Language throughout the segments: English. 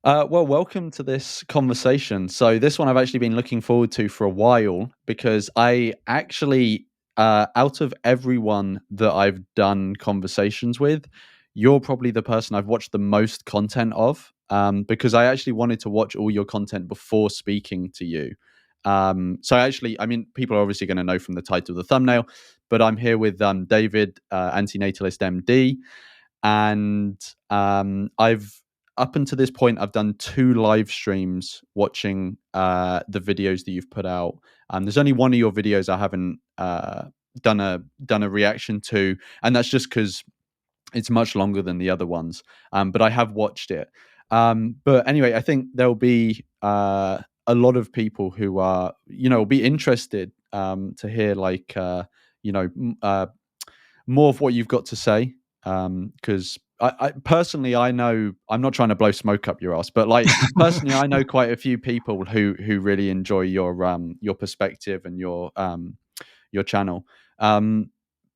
Well, welcome to this conversation. So, this one I've actually been looking forward to for a while because I actually, out of everyone that I've done conversations with, you're probably the person I've watched the most content of. Because I actually wanted to watch all your content before speaking to you. I mean, people are obviously going to know from the title of the thumbnail, but I'm here with David, Antinatalist MD, and I've up until this point, I've done two live streams watching the videos that you've put out. There's only one of your videos I haven't done a reaction to, and that's just because it's much longer than the other ones. But I have watched it. But anyway, I think there'll be a lot of people who are, will be interested to hear you know, m- uh, more of what you've got to say. Because I personally, I know I'm not trying to blow smoke up your ass, but like personally, I know quite a few people who really enjoy your perspective and your channel. Um,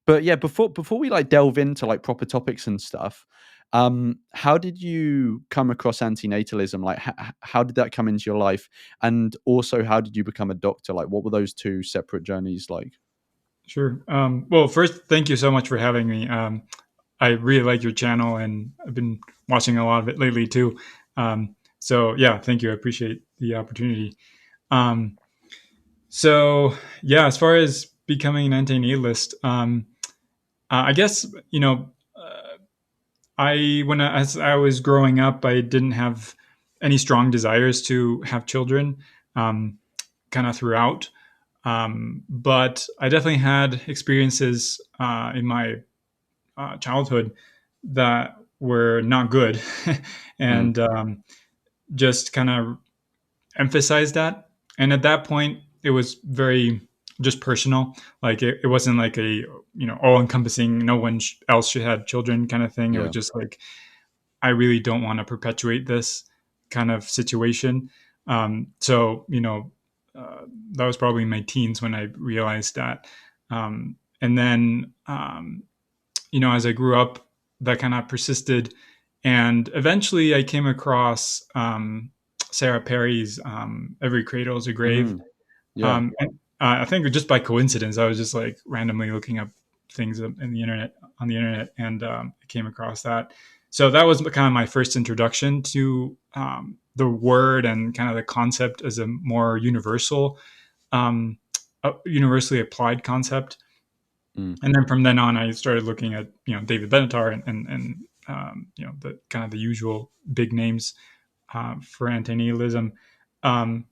but yeah, before we like delve into like proper topics and stuff, how did you come across antinatalism? Like, how did that come into your life? And also, how did you become a doctor? Like, what were those two separate journeys like? Sure. Well, first, thank you so much for having me. I really like your channel, and I've been watching a lot of it lately too. So yeah, thank you. I appreciate the opportunity. Um, so yeah, as far as becoming an anti-natalist, I guess as I was growing up, I didn't have any strong desires to have children, um, kind of throughout. But I definitely had experiences in my childhood that were not good, Mm, and just kind of emphasized that. And at that point, it was very just personal. Like it wasn't like a all encompassing. No one else should have children kind of thing. It was yeah. just like I really don't want to perpetuate this kind of situation. So that was probably in my teens when I realized that. And then as I grew up, that kind of persisted, and eventually I came across Sarah Perry's "Every Cradle Is a Grave." Mm, yeah. And I think just by coincidence, I was just like randomly looking up things on the internet, and I came across that. So that was kind of my first introduction to the word and kind of the concept as a more um, universally applied concept. Mm, And then from then on, I started looking at David Benatar and the kind of the usual big names for antinatalism. Um,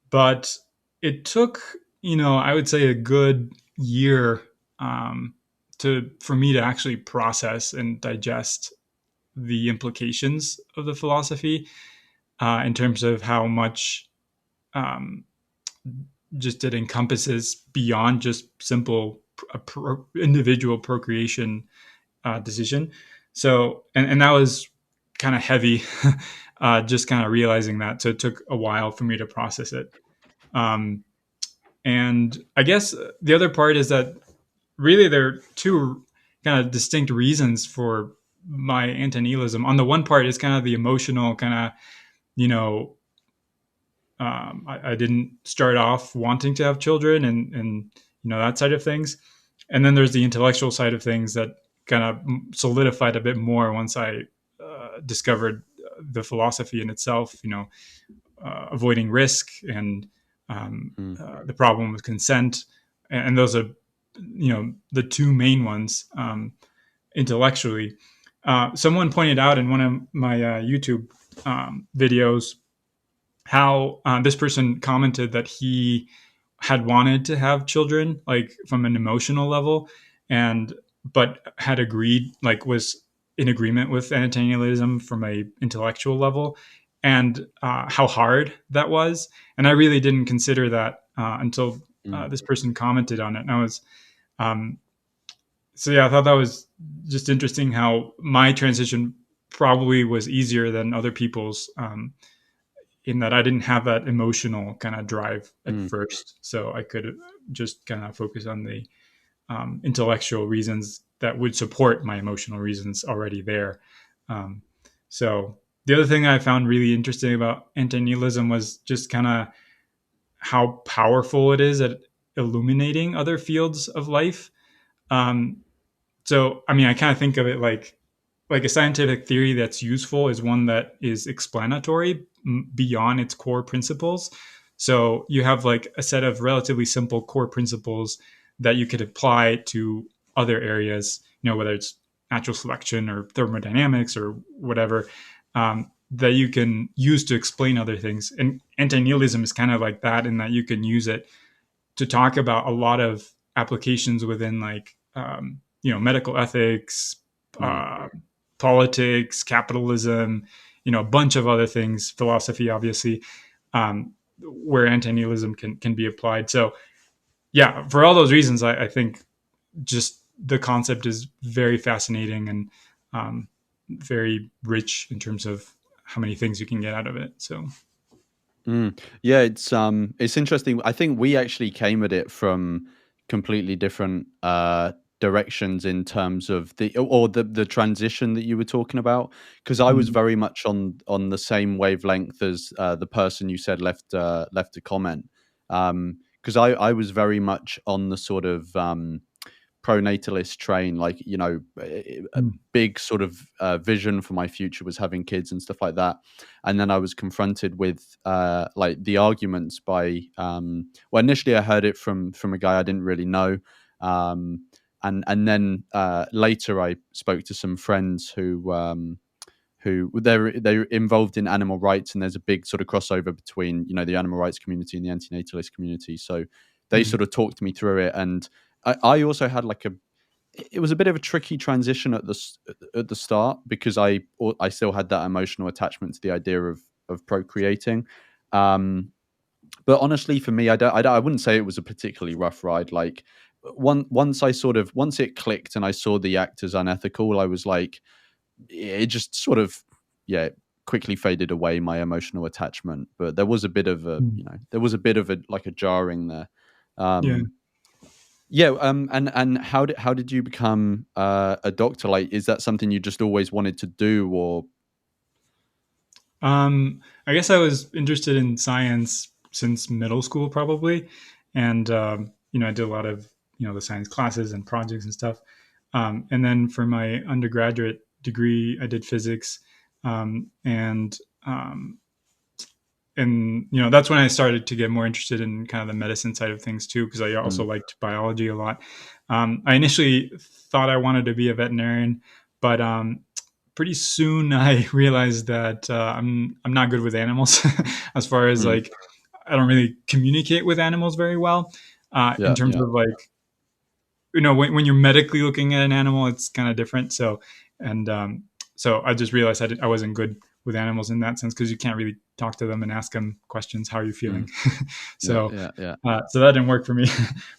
but it took, I would say a good year to for me to actually process and digest the implications of the philosophy in terms of how much um, just it encompasses beyond just simple individual procreation decision. So, and that was kind of heavy, just kind of realizing that. So it took a while for me to process it. Um, and I guess the other part is that really there are two kind of distinct reasons for my anti-nihilism. On the one part is kind of the emotional kind of, you know, I didn't start off wanting to have children and that side of things. And then there's the intellectual side of things that kind of solidified a bit more once I discovered the philosophy in itself, avoiding risk and mm, the problem with consent. And those are, the two main ones intellectually. Someone pointed out in one of my YouTube videos how this person commented that he had wanted to have children, like from an emotional level, and but had agreed, like was in agreement with antinatalism from a intellectual level, and how hard that was. And I really didn't consider that until mm, this person commented on it, and I was um, so yeah, I thought that was just interesting how my transition probably was easier than other people's. In that I didn't have that emotional kind of drive at mm. first. So I could just kind of focus on the intellectual reasons that would support my emotional reasons already there. Um, so the other thing I found really interesting about anti-nihilism was just kind of how powerful it is at illuminating other fields of life. Um, so, I mean, I kind of think of it like a scientific theory that's useful is one that is explanatory beyond its core principles. So you have like a set of relatively simple core principles that you could apply to other areas, whether it's natural selection or thermodynamics or whatever, that you can use to explain other things. And anti-nihilism is kind of like that, in that you can use it to talk about a lot of applications within medical ethics, Mm. uh, politics, capitalism, a bunch of other things, philosophy, obviously, where anti-nihilism can be applied. So yeah, for all those reasons, I think just the concept is very fascinating and very rich in terms of how many things you can get out of it. So Yeah, it's interesting. I think we actually came at it from completely different directions in terms of the transition that you were talking about. Because I was mm, very much on the same wavelength as the person you said left a comment. Because I was very much on the sort of pronatalist train, like, a mm, big sort of vision for my future was having kids and stuff like that. And then I was confronted with like the arguments by well, initially I heard it from a guy I didn't really know. Um and and then later I spoke to some friends who they're involved in animal rights, and there's a big sort of crossover between, the animal rights community and the antinatalist community. So they mm, sort of talked me through it. And I also had like it was a bit of a tricky transition at the start, because I still had that emotional attachment to the idea of procreating. Um, but honestly, for me, I wouldn't say it was a particularly rough ride. Like, once it clicked and I saw the act as unethical, I was like, it just sort of, yeah, quickly faded away, my emotional attachment. But there was a bit of a, mm. like a jarring there. Yeah. Um, yeah, and how did you become a doctor? Like, is that something you just always wanted to do, or? I guess I was interested in science since middle school, probably, and I did a lot of the science classes and projects and stuff. And then for my undergraduate degree, I did physics, and that's when I started to get more interested in kind of the medicine side of things too, because I also Mm, liked biology a lot. I initially thought I wanted to be a veterinarian, but pretty soon I realized that I'm not good with animals as far as mm, like I don't really communicate with animals very well in yeah, terms yeah. of like when you're medically looking at an animal, it's kind of different. And so I just realized I wasn't good with animals in that sense, because you can't really talk to them and ask them questions. How are you feeling? Mm, yeah, so yeah, yeah. so that didn't work for me.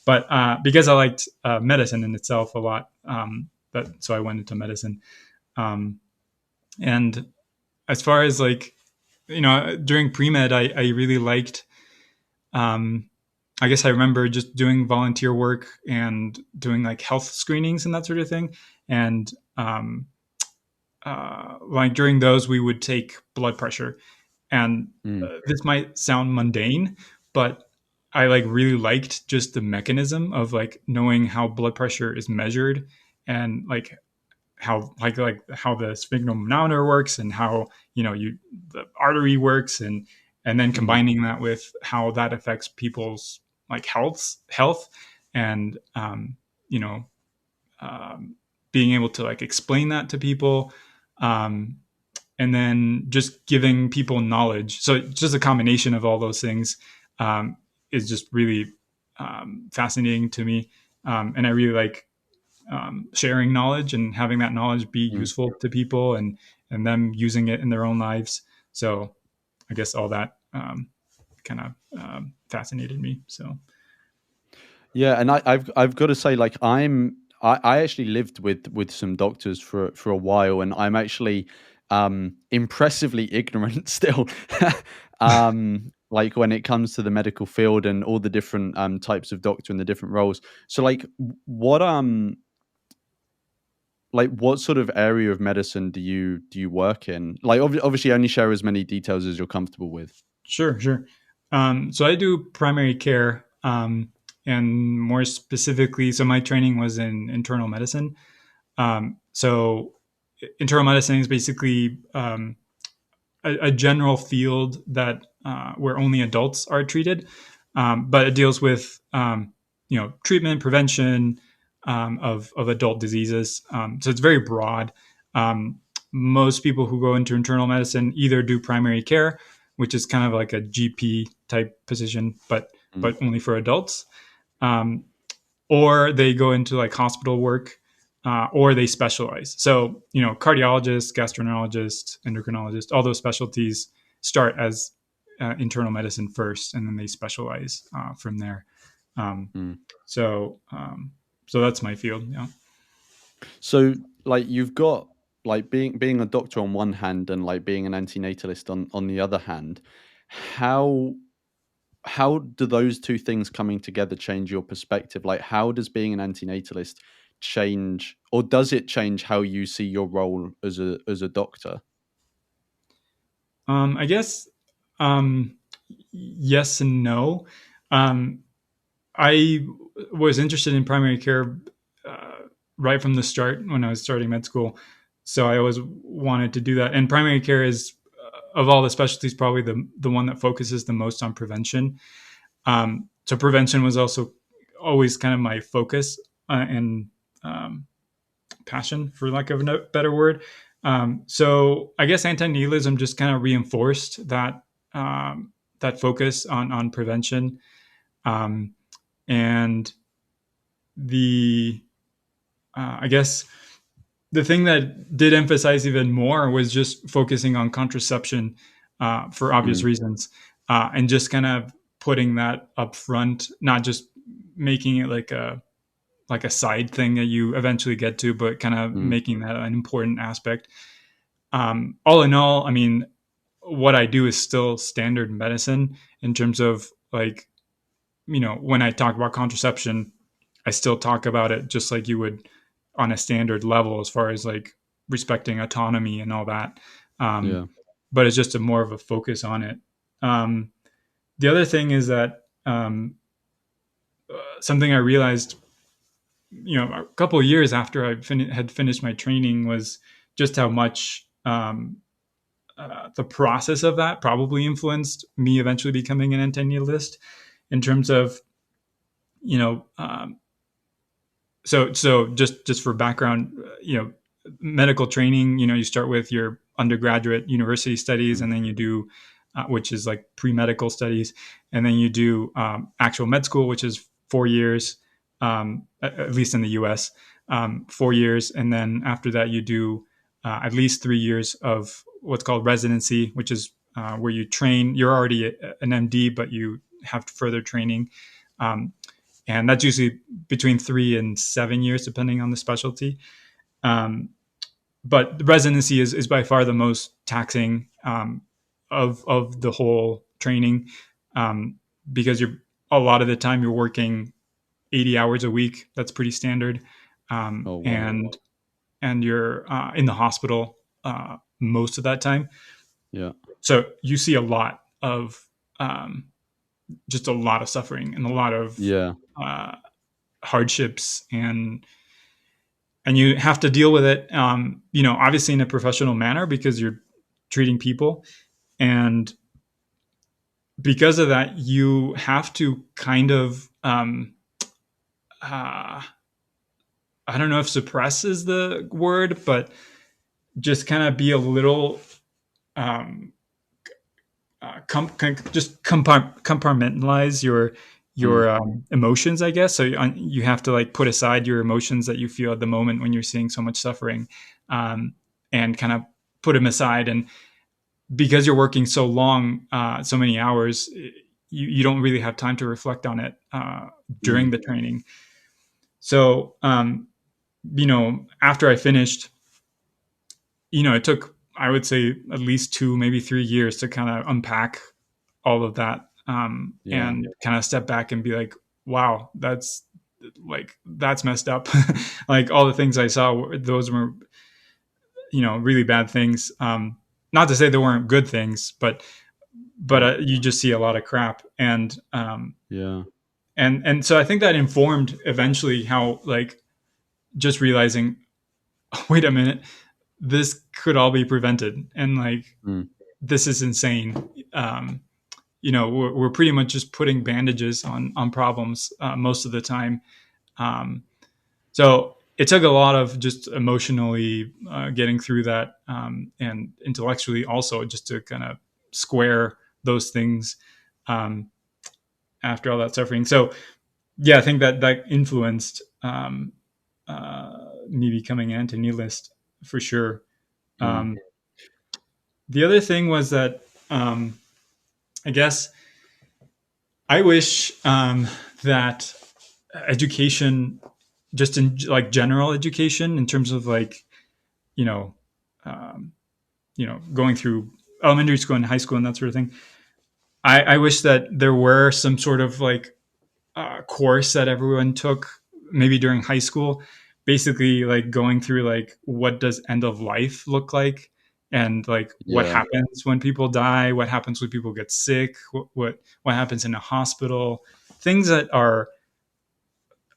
But because I liked medicine in itself a lot, so I went into medicine. Um, and as far as like during pre med, I really liked. Um, I guess I remember just doing volunteer work and doing like health screenings and that sort of thing. And like during those, we would take blood pressure. And Mm, this might sound mundane, but I like really liked just the mechanism of like knowing how blood pressure is measured, and like how the sphygmomanometer works, and how the artery works, and then mhm, combining that with how that affects people's like health, and you know being able to like explain that to people, um, and then just giving people knowledge. So just a combination of all those things is just really fascinating to me, and I really like sharing knowledge and having that knowledge be mm. useful to people, and them using it in their own lives. So I guess all that kind of fascinated me. So Yeah, and I've got to say, like, I actually lived with some doctors for a while, and I'm actually impressively ignorant still. Like, when it comes to the medical field and all the different types of doctor and the different roles. So, like, what like what sort of area of medicine do you work in? Like obviously only share as many details as you're comfortable with. Sure, sure. So I do primary care, and more specifically, so my training was in internal medicine. So internal medicine is basically a general field that where only adults are treated, but it deals with treatment, prevention of adult diseases. So it's very broad. Um, Most people who go into internal medicine either do primary care, which is kind of like a GP type position, Mm, but only for adults, um, or they go into like hospital work, or they specialize. So, cardiologists, gastroenterologists, endocrinologists, all those specialties start as internal medicine first, and then they specialize from there. Um, mm. so, um, so that's my field. Yeah. So like you've got like being a doctor on one hand and like being an antinatalist on the other hand, how how do those two things coming together change your perspective? Like how does being an antinatalist change, or does it change how you see your role as a doctor? I guess yes and no. Um, I was interested in primary care uh, right from the start when I was starting med school. So I always wanted to do that. And primary care is, of all the specialties, probably the one that focuses the most on prevention. So prevention was also always kind of my focus and passion, for lack of a better word. So I guess anti-nihilism just kind of reinforced that focus on prevention. Um, and the I guess the thing that did emphasize even more was just focusing on contraception for obvious Mm, reasons, and just kind of putting that up front, not just making it like a side thing that you eventually get to, but kind of mm, making that an important aspect. All in all, I mean, what I do is still standard medicine in terms of like, when I talk about contraception, I still talk about it just like you would on a standard level as far as like respecting autonomy and all that. Um, yeah. but it's just a more of a focus on it. Um, the other thing is that something I realized, a couple of years after I had finished my training was just how much the process of that probably influenced me eventually becoming an anti-natalist in terms of, you know, um, so just for background, medical training, you start with your undergraduate university studies, Mm, and then you do which is like pre-medical studies, and then you do actual med school, which is 4 years, at least in the us, 4 years, and then after that you do at least 3 years of what's called residency, which is where you train. You're already an MD, but you have further training, um, and that's usually between 3 and 7 years, depending on the specialty. Um, but the residency is by far the most taxing of the whole training, um, because you're a lot of the time you're working 80 hours a week. That's pretty standard, oh wow. and you're in the hospital most of that time. Yeah. So you see a lot of um, just a lot of suffering and a lot of Yeah. uh, hardships, and you have to deal with it, obviously in a professional manner because you're treating people, and because of that you have to kind of uh, I don't know if suppress is the word, but just kind of be a little um, just compartmentalize Mm, your emotions, I guess. So you have to like put aside your emotions that you feel at the moment when you're seeing so much suffering, um, and kind of put them aside. And because you're working so long, so many hours, you don't really have time to reflect on it during mm, the training. So, after I finished, it took, I would say, at least 2, maybe 3 years to kind of unpack all of that, yeah. and kind of step back and be like, wow, that's like that's messed up. Like all the things I saw, those were really bad things. Not to say there weren't good things, but Mm. you just see a lot of crap, Yeah. and so I think that informed eventually how, like, just realizing, wait a minute, this could all be prevented, and like Mm. this is insane. We're pretty much just putting bandages on problems most of the time. Um, so it took a lot of just emotionally getting through that, and intellectually also, just to kind of square those things um, after all that suffering. So yeah, I think that influenced me becoming an anti-nihilist for sure. Mm. Um, the other thing was that, I guess I wish that education, just in like general education, in terms of like you know, um, going through elementary school and high school and that sort of thing. I wish that there were some sort of like course that everyone took maybe during high school, basically like going through like what does end of life look like, and like what Yeah. happens when people die, what happens when people get sick, what happens in a hospital, things that are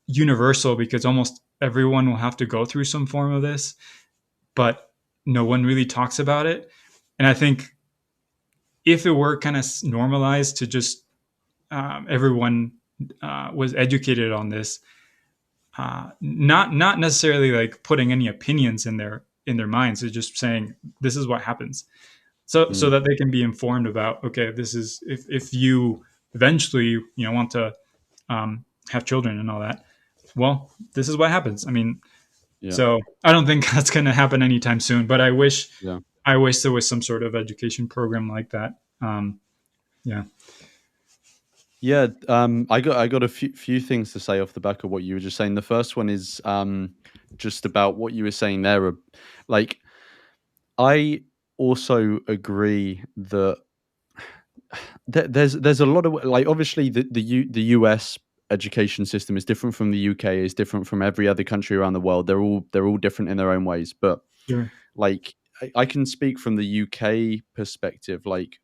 universal because almost everyone will have to go through some form of this, but no one really talks about it. And I think if it were kind of normalized to just everyone was educated on this, not necessarily like putting any opinions in their minds, it's just saying this is what happens, so Mm. that they can be informed about, okay, this is, if you eventually want to have children and all that, well, this is what happens. I mean, Yeah. so I don't think that's going to happen anytime soon, but Yeah. I wish there was some sort of education program like that. Yeah. Yeah, I got a few things to say off the back of what you were just saying. The first one is just about what you were saying there. Like, I also agree that there's a lot of, like, obviously the US education system is different from the UK, is different from every other country around the world. They're all different in their own ways, but Sure. like I can speak from the UK perspective. Like,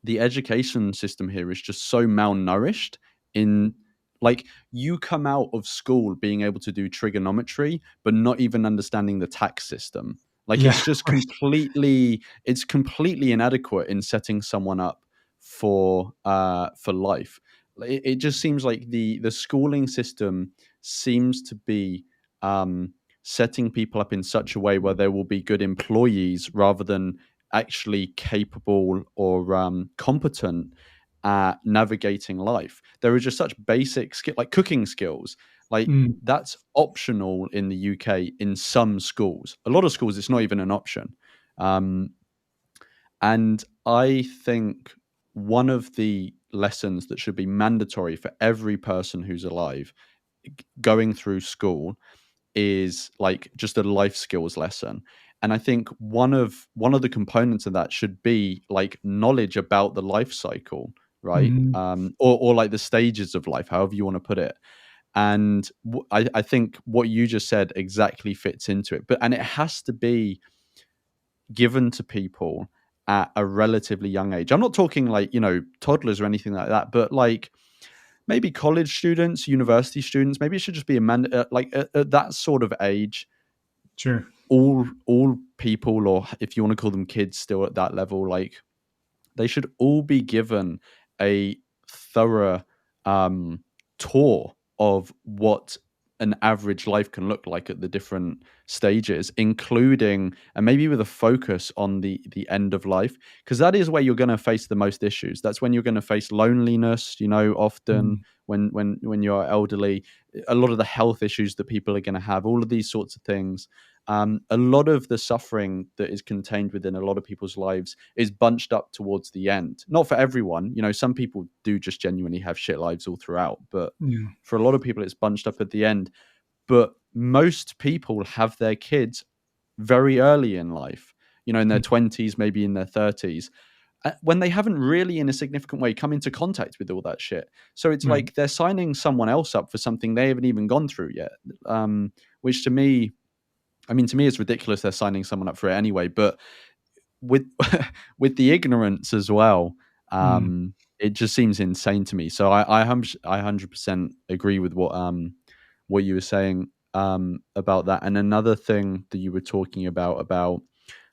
the education system here is just so malnourished in, like, you come out of school being able to do trigonometry but not even understanding the tax system. Like, Yeah. it's completely inadequate in setting someone up for life. It just seems like the schooling system seems to be um setting people up in such a way where they will be good employees rather than actually capable or competent at navigating life. There are just such basic skill, like cooking skills. Like, Mm. that's optional in the UK in some schools. A lot of schools, it's not even an option. Um, and I think one of the lessons that should be mandatory for every person who's alive going through school is like just a life skills lesson. And I think one of the components of that should be like knowledge about the life cycle, right? Mhm. Or like the stages of life, however you want to put it. And I think what you just said exactly fits into it. But and it has to be given to people at a relatively young age. I'm not talking like, toddlers or anything like that, but like maybe college students, university students. Maybe it should just be a man, like at that sort of age. Sure. All people, or if you want to call them kids, still at that level, like, they should all be given a thorough um, tour of what an average life can look like at the different stages, including, and maybe with a focus on the end of life, because that is where you're going to face the most issues. That's when you're going to face loneliness. Often Mm. when you're elderly, a lot of the health issues that people are going to have, all of these sorts of things. A lot of the suffering that is contained within a lot of people's lives is bunched up towards the end. Not for everyone, some people do just genuinely have shit lives all throughout, but Yeah. for a lot of people, it's bunched up at the end. But most people have their kids very early in life, in their 20s, maybe in their 30s. when they haven't really in a significant way come into contact with all that shit. So it's Right. like they're signing someone else up for something they haven't even gone through yet. Which to me, I mean, to me, it's ridiculous they're signing someone up for it anyway. But with with the ignorance as well, Mm. it just seems insane to me. So I 100% agree with what you were saying about that. And another thing that you were talking about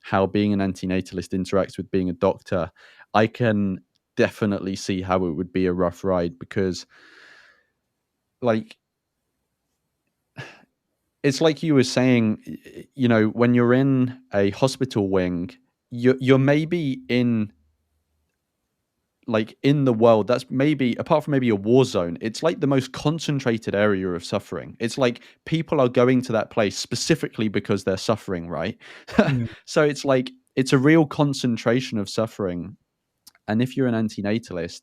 how being an antinatalist interacts with being a doctor, I can definitely see how it would be a rough ride because, like, it's like you were saying, when you're in a hospital wing, you're maybe in in the world that's maybe apart from maybe a war zone, it's like the most concentrated area of suffering. It's like people are going to that place specifically because they're suffering, right? Yeah. So it's like it's a real concentration of suffering. And if you're an antinatalist,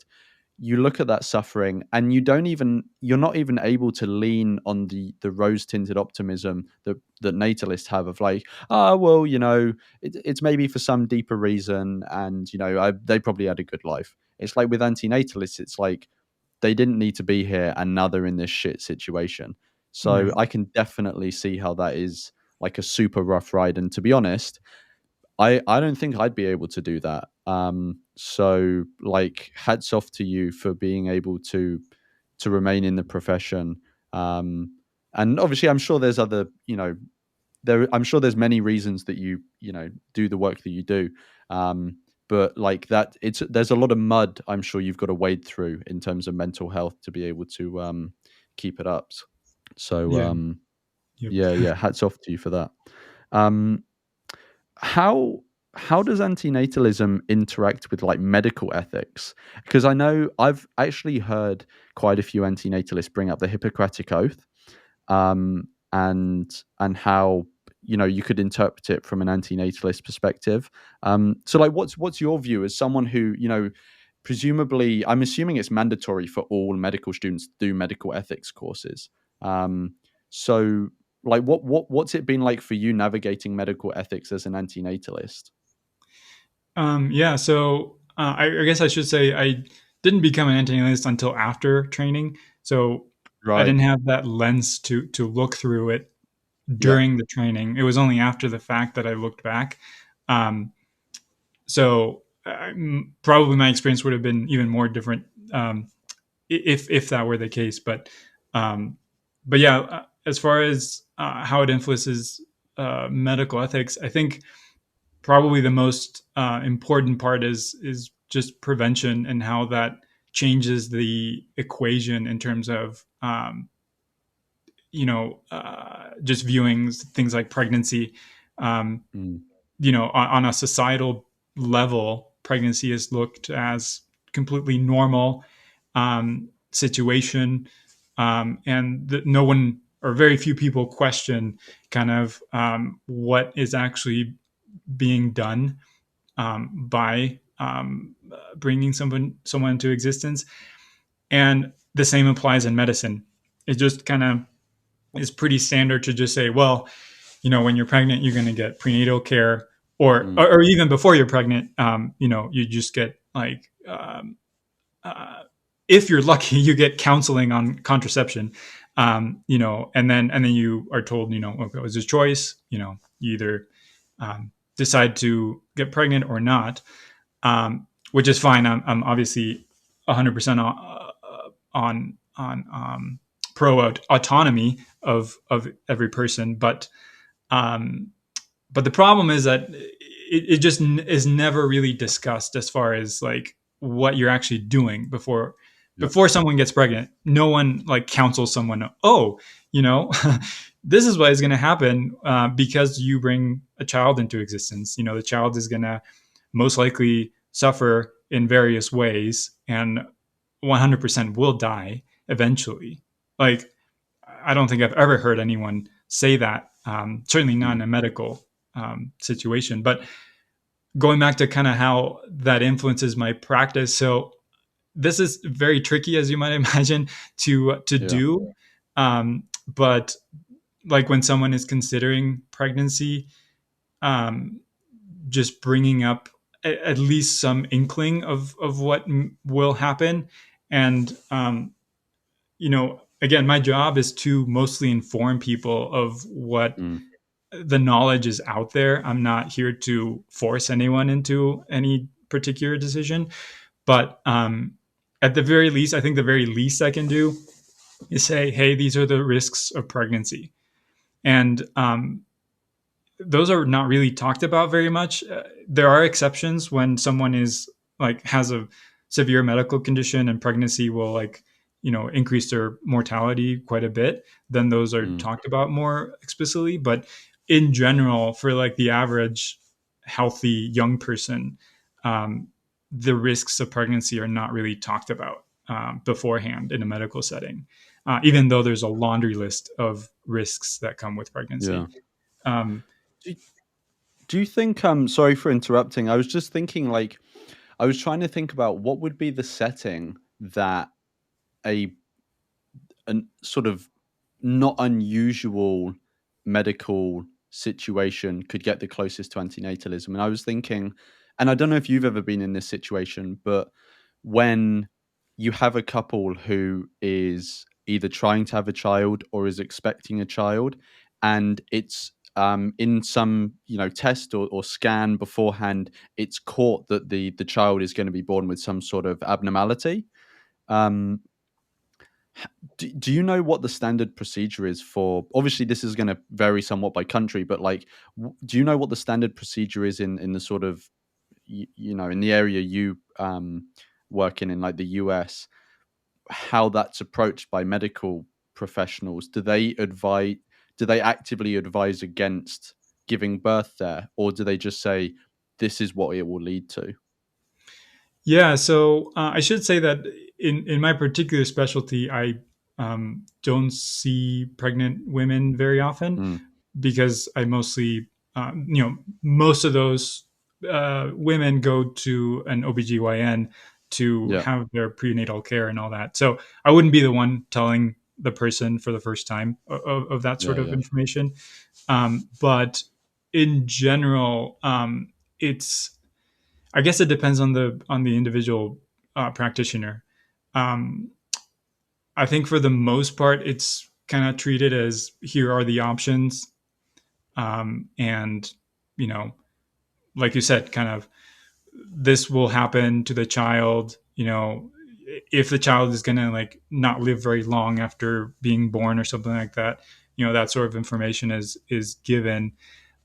you look at that suffering and you're not even able to lean on the rose tinted optimism that natalists have of like, oh well, it's maybe for some deeper reason, and they probably had a good life. It's like with antinatalists, it's like they didn't need to be here and now they're in this shit situation. So Right. I can definitely see how that is like a super rough ride. And to be honest, I don't think I'd be able to do that. So like hats off to you for being able to remain in the profession. Um, and obviously I'm sure there's other, I'm sure there's many reasons that you do the work that you do. Um, but like that there's a lot of mud I'm sure you've got to wade through in terms of mental health to be able to keep it up. So Yeah. Yep. yeah, hats off to you for that. Um, how how does antinatalism interact with like medical ethics? Because I know I've actually heard quite a few antinatalists bring up the Hippocratic Oath, and how you could interpret it from an antinatalist perspective. So like, what's your view as someone who presumably, I'm assuming it's mandatory for all medical students to do medical ethics courses. So like what's it been like for you navigating medical ethics as an antinatalist? Yeah. So I guess I should say I didn't become an anti-analyst until after training. So I Right. didn't have that lens to look through it Yeah. during the training. It was only after the fact that I looked back. Um, so probably my experience would have been even more different if that were the case. Um, but yeah, as far as how it influences medical ethics, I think probably the most important part is just prevention and how that changes the equation in terms of just viewing things like pregnancy. Um, Mm, on a societal level, pregnancy is looked as completely normal situation, and no one or very few people question kind of what is actually being done by bringing someone into existence. And the same applies in medicine. It just kind of is pretty standard to just say, well, when you're pregnant, you're going to get prenatal care, or, mm, or or even before you're pregnant, you just get like, uh, if you're lucky, you get counseling on contraception, and then you are told, okay, it was a choice, you either decide to get pregnant or not, which is fine. I'm obviously 100% on pro autonomy of every person, um, but the problem is that it just is never really discussed as far as like what you're actually doing before yeah. before someone gets pregnant. No one like counsels someone, oh, you know this is what is going to happen because you bring a child into existence. The child is going to most likely suffer in various ways and 100% will die eventually. Like, I don't think I've ever heard anyone say that. Certainly not in Mm, a medical situation. But going back to kind of how that influences my practice, so this is very tricky, as you might imagine, to yeah. do. But like when someone is considering pregnancy, um, just bringing up at least some inkling of what will happen. And again, my job is to mostly inform people of what Mm, the knowledge is out there. I'm not here to force anyone into any particular decision, but at the very least, I think the very least I can do is say, hey, these are the risks of pregnancy. And those are not really talked about very much. There are exceptions when someone is like has a severe medical condition and pregnancy will increase their mortality quite a bit. Then those are mm, talked about more explicitly. But in general, for like the average healthy young person, um, the risks of pregnancy are not really talked about beforehand in a medical setting, even though there's a laundry list of risks that come with yeah. pregnancy. Um, Do, do you think? Sorry for interrupting. I was just thinking, like, I was trying to think about what would be the setting that a an sort of not unusual medical situation could get the closest to antinatalism. And I was thinking, and I don't know if you've ever been in this situation, but when you have a couple who is either trying to have a child or is expecting a child, and it's in some test or scan beforehand, it's caught that the child is going to be born with some sort of abnormality. Um, do you know what the standard procedure is for? Obviously, this is going to vary somewhat by country, but like, do you know what the standard procedure is in the sort of in the area you work in like the US? How that's approached by medical professionals? Do they advise? Do they actively advise against giving birth there, or do they just say this is what it will lead to? Yeah, so I should say that in my particular specialty, I don't see pregnant women very often Mm, because I mostly, most of those women go to an OBGYN to yeah, have their prenatal care and all that. So I wouldn't be the one telling the person for the first time of that sort yeah, of yeah, information. But in general, it's I guess it depends on the individual practitioner. Um, I think for the most part, it's kind of treated as here are the options, and you know, like you said, kind of this will happen to the child. If the child is gonna like not live very long after being born or something like that, that sort of information is given.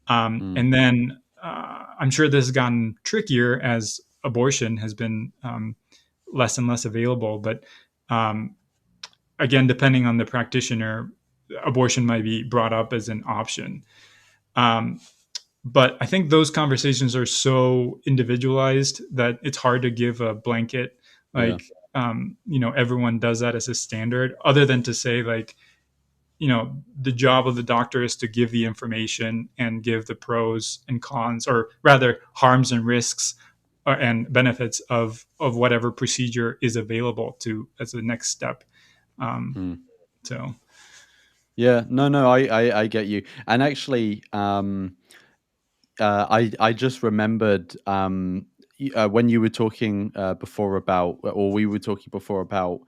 mm, And then I'm sure this has gotten trickier as abortion has been less and less available. But um, again, depending on the practitioner, abortion might be brought up as an option. Um, but I think those conversations are so individualized that it's hard to give a blanket yeah, like everyone does that as a standard, other than to say like the job of the doctor is to give the information and give the pros and cons, or rather harms and risks and benefits of whatever procedure is available to as the next step. um, mm. so Yeah. No, no, I get you. And actually, I just remembered when you were talking before about, or we were talking before about,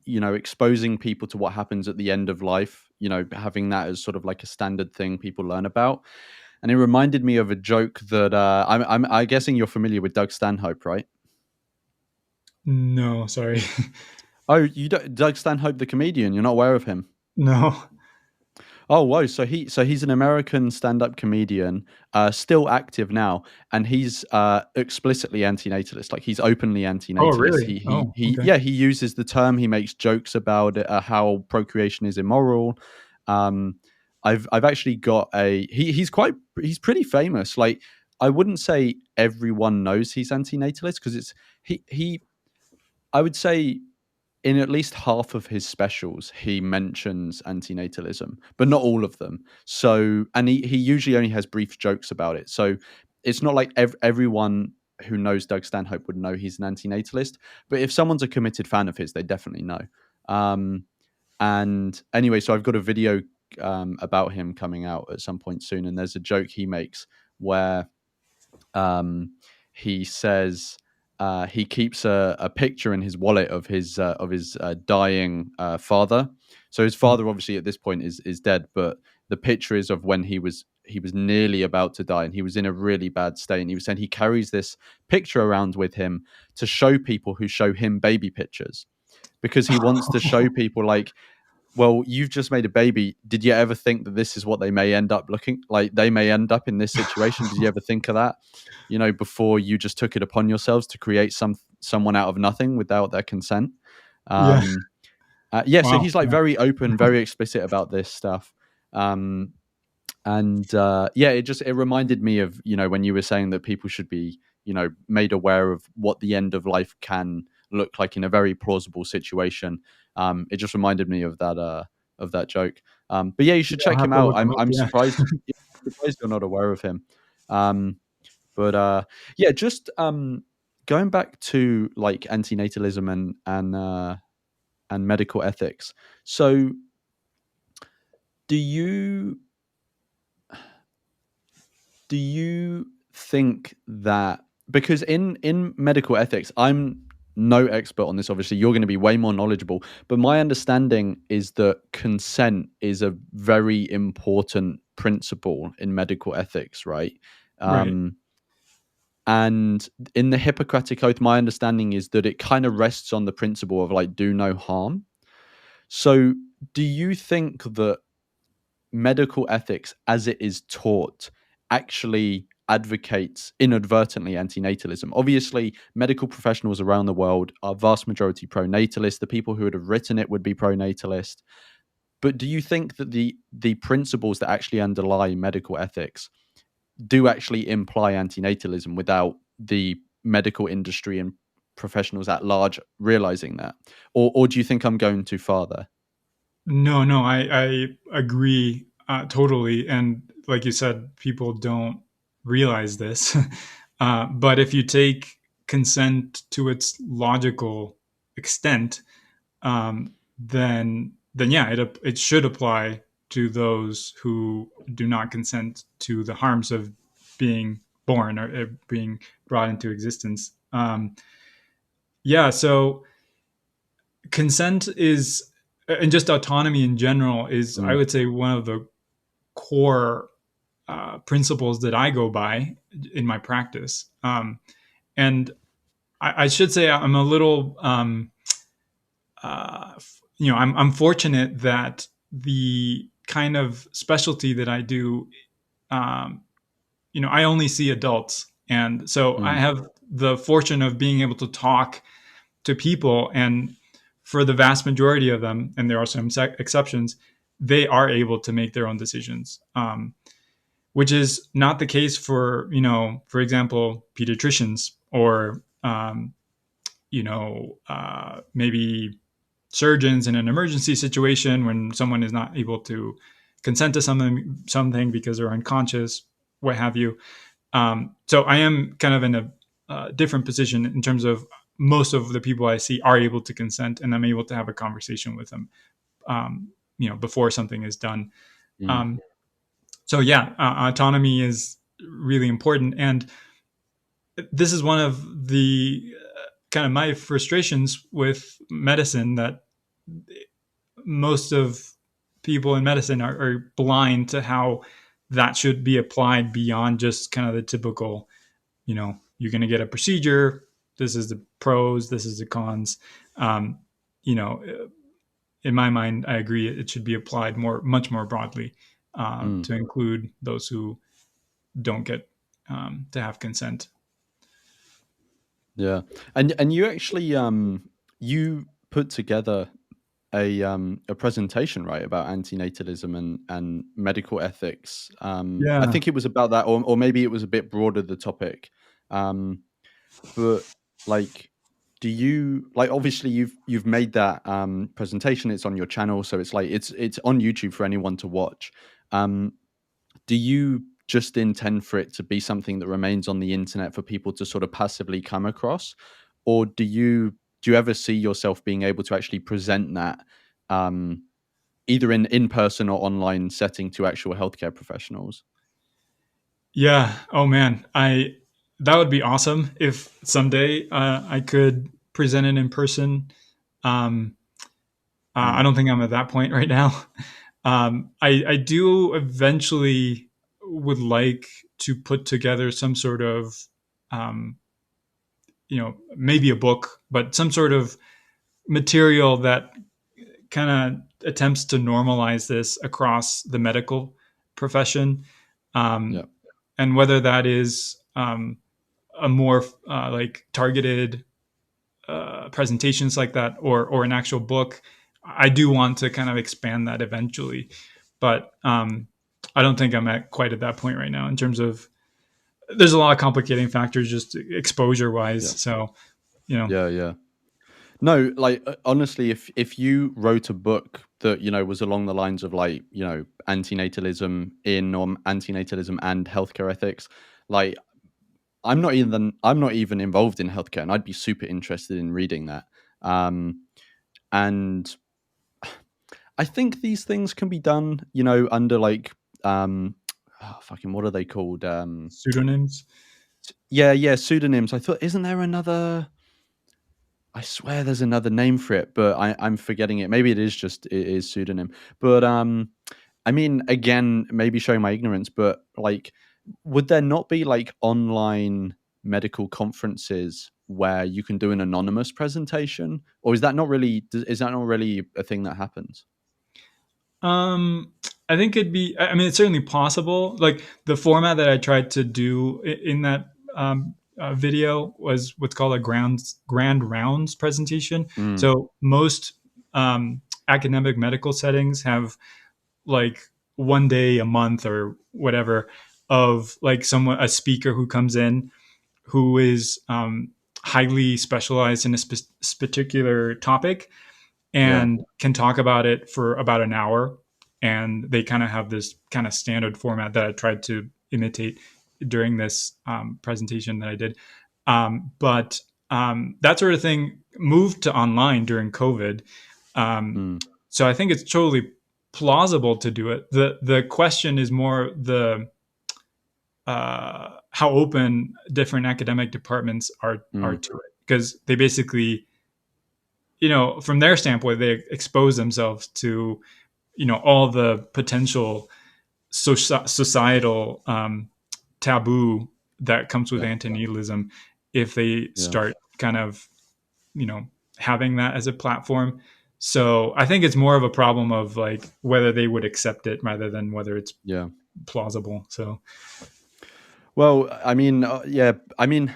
exposing people to what happens at the end of life. Having that as sort of like a standard thing people learn about, and it reminded me of a joke that I'm guessing you're familiar with Doug Stanhope, right? no, sorry. Oh, you don't, Doug Stanhope, the comedian. You're not aware of him? No. Oh, whoa! So he's an American stand-up comedian, still active now, and he's explicitly antinatalist. Like he's openly Oh, antinatalist. really? He Oh, he okay. yeah, he uses the term. He makes jokes about it, how procreation is immoral. Um, I've actually got he's pretty famous. Like I wouldn't say everyone knows he's antinatalist because he I would say in at least half of his specials, he mentions antinatalism, but not all of them. So, and he usually only has brief jokes about it. So, it's not like everyone who knows Doug Stanhope would know he's an antinatalist. But if someone's a committed fan of his, they definitely know. Um, and anyway, so I've got a video about him coming out at some point soon, and there's a joke he makes where um, he says he keeps a picture in his wallet of his dying father. So his father, obviously, at this point is dead, but the picture is of when he was nearly about to die, and he was in a really bad state. And he was saying he carries this picture around with him to show people who show him baby pictures, because he wants to show people, like, well, you've just made a baby. Did you ever think that this is what they may end up looking like? They may end up in this situation. Did you ever think of that? You know, before you just took it upon yourselves to create someone out of nothing without their consent. Yeah. Um, yeah, so Wow. he's like very open, very explicit about this stuff. Um, and yeah, it reminded me of, you know, when you were saying that people should be, you know, made aware of what the end of life can look like in a very plausible situation. It just reminded me of that joke. But yeah, you should Yeah, I'll check have him to out. look him up. I'm Yeah. surprised, yeah, surprised you're not aware of him. um but yeah, just going back to like antinatalism and medical ethics. So do you do you think that, because in medical ethics, I'm no expert on this, obviously you're going to be way more knowledgeable, but my understanding is that consent is a very important principle in medical ethics, right? Right. um and in the Hippocratic Oath, my understanding is that it kind of rests on the principle of like do no harm. So do you think that medical ethics as it is taught actually advocates inadvertently antinatalism? Obviously, medical professionals around the world are vast majority pro-natalist. The people who would have written it would be pro-natalist. But do you think that the principles that actually underlie medical ethics do actually imply antinatalism without the medical industry and professionals at large realizing that? Or do you think I'm going too far there? No, no, I agree totally. And like you said, people don't realize this. But if you take consent to its logical extent, then yeah, it should apply to those who do not consent to the harms of being born or being brought into existence. Yeah, so consent is, and just autonomy in general is, I Mm, would say, one of the core principles that I go by in my practice. And I should say I'm a little, I'm fortunate that the kind of specialty that I do, um, I only see adults. And so I mm, have the fortune of being able to talk to people, and for the vast majority of them, and there are some exceptions, they are able to make their own decisions, which is not the case for, for example, pediatricians or maybe surgeons in an emergency situation when someone is not able to consent to something because they're unconscious, what have you. So I am kind of in a different position in terms of most of the people I see are able to consent, and I'm able to have a conversation with them, before something is done. mm, Um, so yeah, autonomy is really important, and this is one of the kind of my frustrations with medicine, that most of people in medicine are blind to how that should be applied beyond just kind of the typical, you're going to get a procedure. This is the pros. This is the cons. Um, you know, in my mind, I agree it should be applied much more broadly, mm. to include those who don't get to have consent. Yeah, and you actually you put together a presentation, right, about antinatalism and medical ethics. I Yeah, think it was about that, or maybe it was a bit broader the topic. Um, but like, do you like? Obviously, you've made that presentation. It's on your channel, so it's like it's on YouTube for anyone to watch. Um, do you just intend for it to be something that remains on the internet for people to sort of passively come across, or do you ever see yourself being able to actually present that, um, either in person or online setting, to actual healthcare professionals? yeah. Oh man, I that would be awesome if someday I could present it in person. Um, I Mm, don't think I'm at that point right now. I do eventually would like to put together some sort of, um, maybe a book, but some sort of material that kind of attempts to normalize this across the medical profession. yeah, Um, and whether that is a more like targeted presentations like that, or an actual book, I do want to kind of expand that eventually. But I don't think I'm at quite at that point right now in terms of there's a lot of complicating factors just exposure wise. yeah, So, you know, yeah, yeah. No, like honestly, if you wrote a book that was along the lines of like antinatalism antinatalism and healthcare ethics, like I'm not even involved in healthcare, and I'd be super interested in reading that. Um, and I think these things can be done, under like fucking what are they called? pseudonyms. Yeah, yeah, pseudonyms. I thought, isn't there another? I swear there's another name for it, but I'm forgetting it. Maybe it is pseudonym. But I mean, again, maybe showing my ignorance, but like, would there not be like online medical conferences where you can do an anonymous presentation, or is that not really a thing that happens? Um, I think it'd be. I mean, it's certainly possible. Like the format that I tried to do in that video was what's called a grand rounds presentation. Mm, So most academic medical settings have like one day a month or whatever of like a speaker who comes in who is highly specialized in a particular topic yeah, and can talk about it for about an hour. And they kind of have this kind of standard format that I tried to imitate during this presentation that I did. But that sort of thing moved to online during COVID. Um, mm, so I think it's totally plausible to do it. The question is more how open different academic departments are mm, to it, because they basically, from their standpoint, they expose themselves to all the potential societal taboo that comes with yeah, antinatalism if they yeah, start kind of you know having that as a platform. So I think it's more of a problem of like whether they would accept it rather than whether it's yeah. plausible. So Well, I mean, yeah, I mean,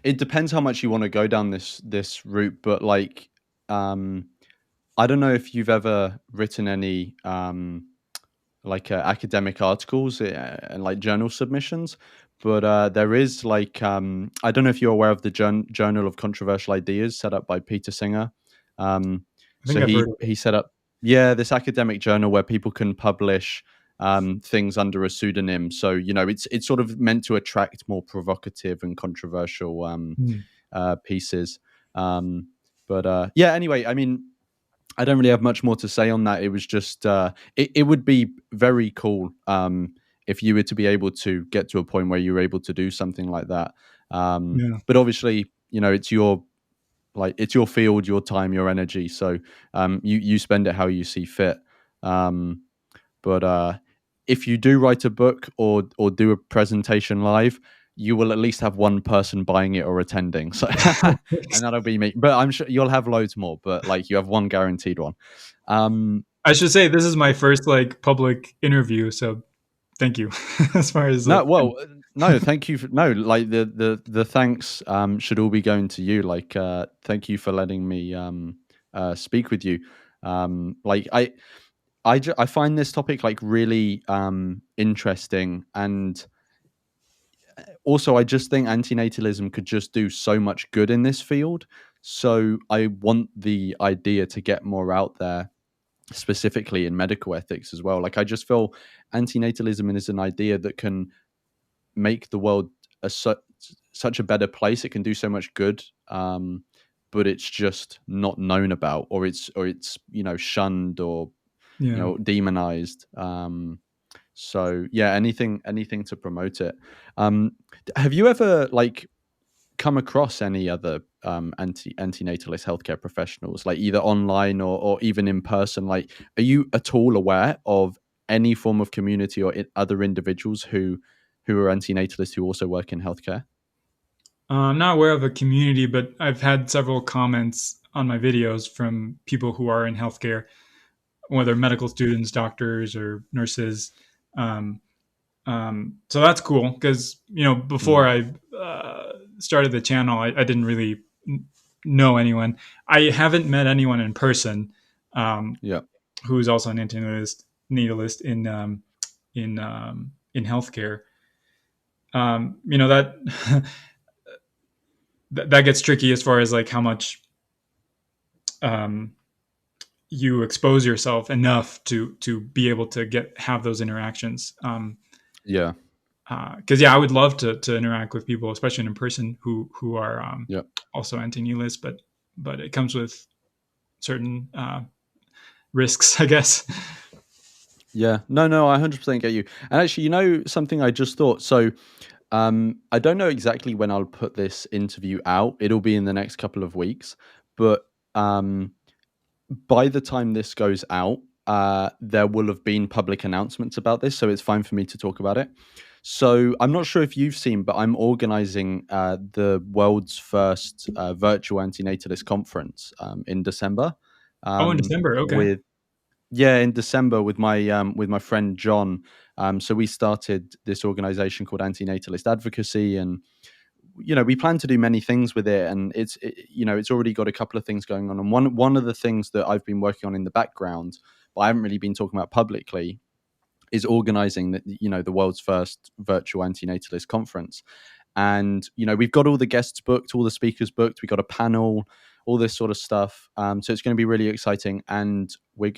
it depends how much you want to go down this route, but like, um, I don't know if you've ever written any like academic articles and like journal submissions, but there is like I don't know if you're aware of the Journal of Controversial Ideas set up by Peter Singer. I So think I've heard he of it. he set up, yeah, this academic journal where people can publish things under a pseudonym. So it's sort of meant to attract more provocative and controversial Hmm. pieces. Um, but yeah, anyway, I mean, I don't really have much more to say on that. It was just it would be very cool if you were to be able to get to a point where you were able to do something like that. Yeah. But obviously, it's your field, your time, your energy. So you spend it how you see fit. Um, but if you do write a book or do a presentation live, you will at least have one person buying it or attending. So and that'll be me. But I'm sure you'll have loads more. But like you have one guaranteed one. Um, I should say this is my first like public interview, so thank you. As far as no, like, well, no, thank you. No, like the thanks should all be going to you. Like, thank you for letting me speak with you. Like I find this topic like really interesting, and also I just think antinatalism could just do so much good in this field. So I want the idea to get more out there, specifically in medical ethics as well. Like I just feel antinatalism is an idea that can make the world such a better place. It can do so much good, but it's just not known about, or it's shunned or yeah. demonized. So yeah, anything to promote it. Um, have you ever like come across any other antinatalist healthcare professionals, like either online or even in person? Like, are you at all aware of any form of community or other individuals who are antinatalists who also work in healthcare? I'm not aware of a community, but I've had several comments on my videos from people who are in healthcare, whether medical students, doctors, or nurses. Um, so that's cool because before Mm, I started the channel, I didn't really know anyone. I haven't met anyone in person yeah, who is also an antinatalist in healthcare. That that gets tricky as far as like how much um, you expose yourself enough to be able to have those interactions. yeah, Because yeah, I would love to interact with people, especially in person, who are yeah. also anti-nihilists, but it comes with certain risks, I guess. Yeah, no, I 100% get you. And actually, something I just thought. So, I don't know exactly when I'll put this interview out. It'll be in the next couple of weeks, but um, by the time this goes out, there will have been public announcements about this, so it's fine for me to talk about it. So I'm not sure if you've seen, but I'm organizing the world's first virtual antinatalist conference in December. Oh, in Um, December. Okay. with Yeah, in December with my friend John. So we started this organization called Antinatalist Advocacy, and we plan to do many things with it, and it's already got a couple of things going on. And one of the things that I've been working on in the background, but I haven't really been talking about publicly, is organizing the world's first virtual antinatalist conference. And we've got all the guests booked, all the speakers booked, we got a panel, all this sort of stuff. So it's going to be really exciting, and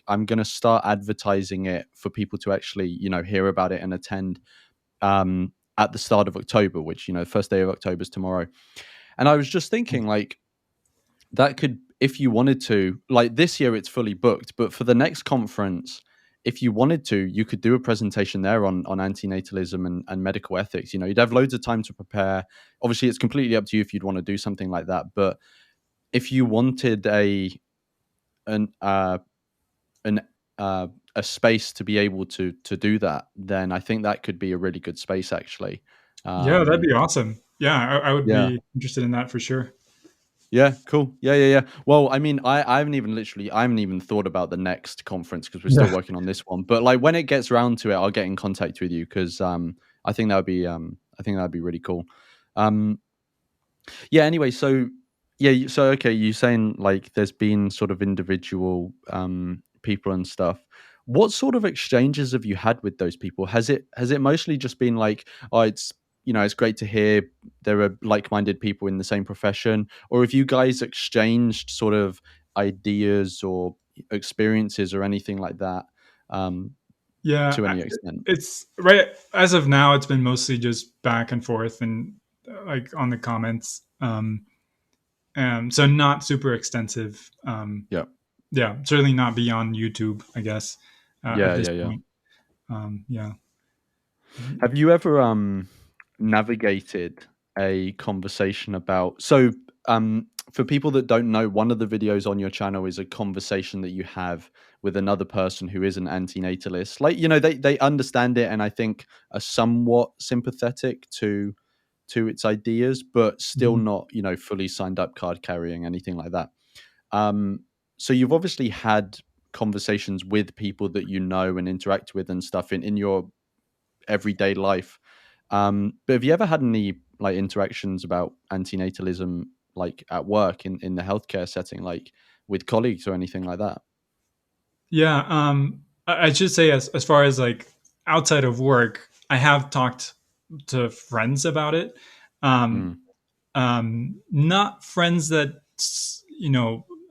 I'm going to start advertising it for people to actually hear about it and attend at the start of October, which the first day of October is tomorrow. And I was just thinking, like, that could, if you wanted to, like, this year it's fully booked, but for the next conference, if you wanted to, you could do a presentation there on antinatalism and medical ethics. You'd have loads of time to prepare. Obviously, it's completely up to you if you'd want to do something like that. But if you wanted an uh, an a space to be able to do that, then I think that could be a really good space, actually. Yeah, that'd Um, be awesome. Yeah, I would yeah. be interested in that for sure. Yeah, cool. Yeah. Well, I mean, I haven't even thought about the next conference because we're still Yeah. working on this one. But like when it gets around to it, I'll get in contact with you because I think that would be really cool. Um, yeah. Anyway, so yeah, so okay, you saying like there's been sort of individual people and stuff. What sort of exchanges have you had with those people? Has it mostly just been like, oh, it's great to hear there are like-minded people in the same profession, or have you guys exchanged sort of ideas or experiences or anything like that Yeah, to any extent? it's right as of now. It's been mostly just back and forth and like on the comments. So not super extensive. Yeah, Yeah, certainly not beyond YouTube, I guess, at yeah, this yeah, yeah. point. Yeah. Have you ever navigated a conversation about for people that don't know, one of the videos on your channel is a conversation that you have with another person who is an antinatalist. Like, they understand it and I think are somewhat sympathetic to its ideas, but still Mhm. not, fully signed up card carrying, anything like that. Um, so you've obviously had conversations with people that you know and interact with and stuff in your everyday life. But have you ever had any like interactions about antinatalism, like at work in the healthcare setting, like with colleagues or anything like that? Yeah. I should say, as far as like outside of work, I have talked to friends about it. Um, Mm, Not friends that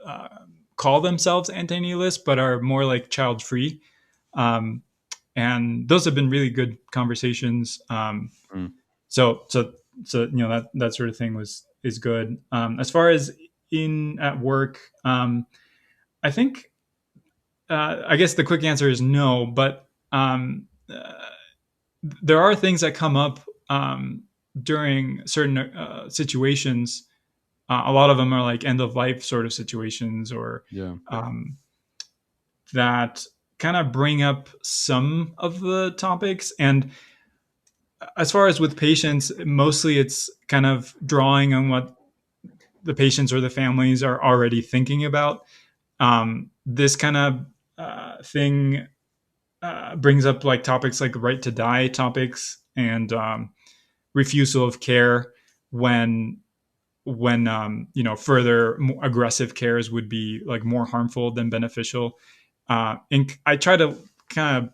uh, call themselves anti-nihilists, but are more like child free. Um, and those have been really good conversations. mm, So so so that sort of thing is good. As far as in at work, I think I guess the quick answer is no, but there are things that come up during certain situations. A lot of them are like end of life sort of situations, or Yeah. um, that kind of bring up some of the topics. And as far as with patients, mostly it's kind of drawing on what the patients or the families are already thinking about. This kind of thing brings up like topics like right to die topics, and refusal of care when further more aggressive cares would be like more harmful than beneficial. And I try to kind of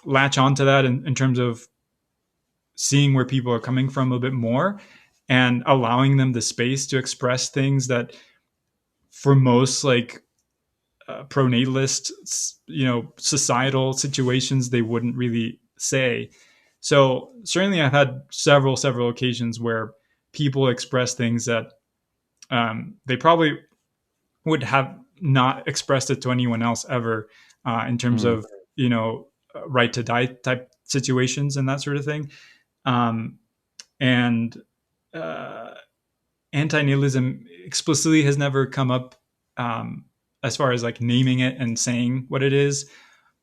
latch onto that in terms of seeing where people are coming from a bit more, and allowing them the space to express things that for most like pronatalist, societal situations, they wouldn't really say. So certainly I've had several occasions where people express things that they probably would have not expressed it to anyone else ever, in terms Mm. of right to die type situations and that sort of thing. And uh, anti-nihilism explicitly has never come up, as far as like naming it and saying what it is,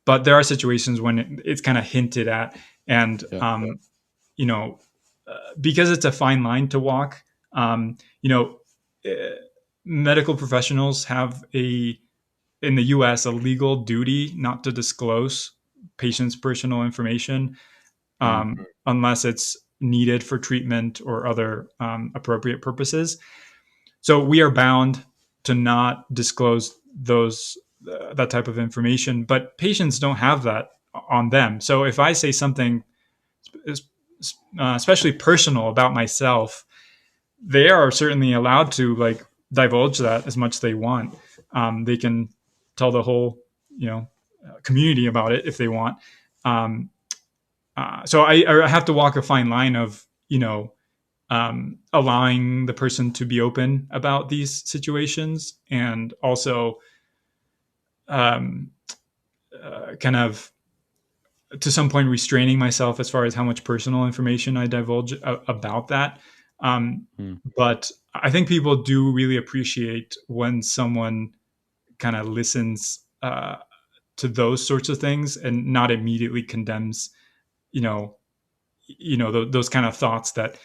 but there are situations when it's kind of hinted at. And Yeah. you know because it's a fine line to walk, um, you know uh, medical professionals have a in the US a legal duty not to disclose patients' personal information, Mm. unless it's needed for treatment or other appropriate purposes. So we are bound to not disclose those that type of information, but patients don't have that on them. So if I say something especially personal about myself, they are certainly allowed to like divulge that as much as they want. They can tell the whole community about it if they want. Um, so I have to walk a fine line of allowing the person to be open about these situations, and also um, kind of to some point restraining myself as far as how much personal information I divulge about that. Um, Mm. but I think people do really appreciate when someone kind of listens to those sorts of things and not immediately condemns, you know, those kind of thoughts that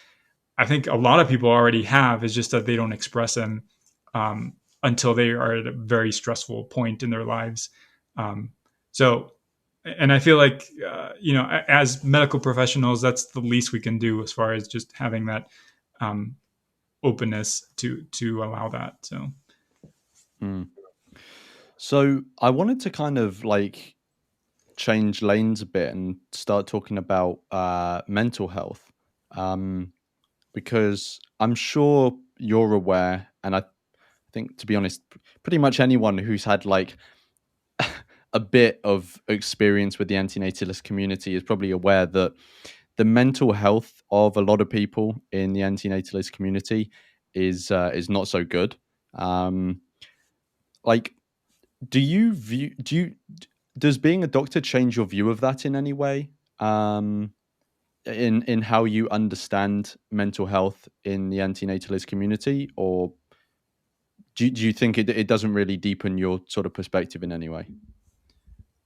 I think a lot of people already have. Is just that they don't express them um, until they are at a very stressful point in their lives. Um, so, and I feel like as medical professionals, that's the least we can do as far as just having that um, openness to allow that. So, Mm. So I wanted to kind of like change lanes a bit and start talking about mental health, um, because I'm sure you're aware, and I think, to be honest, pretty much anyone who's had like a bit of experience with the antinatalist community is probably aware that the mental health of a lot of people in the antinatalist community is not so good. Um, like, do you does being a doctor change your view of that in any way? Um, in how you understand mental health in the antinatalist community, or do you think it doesn't really deepen your sort of perspective in any way?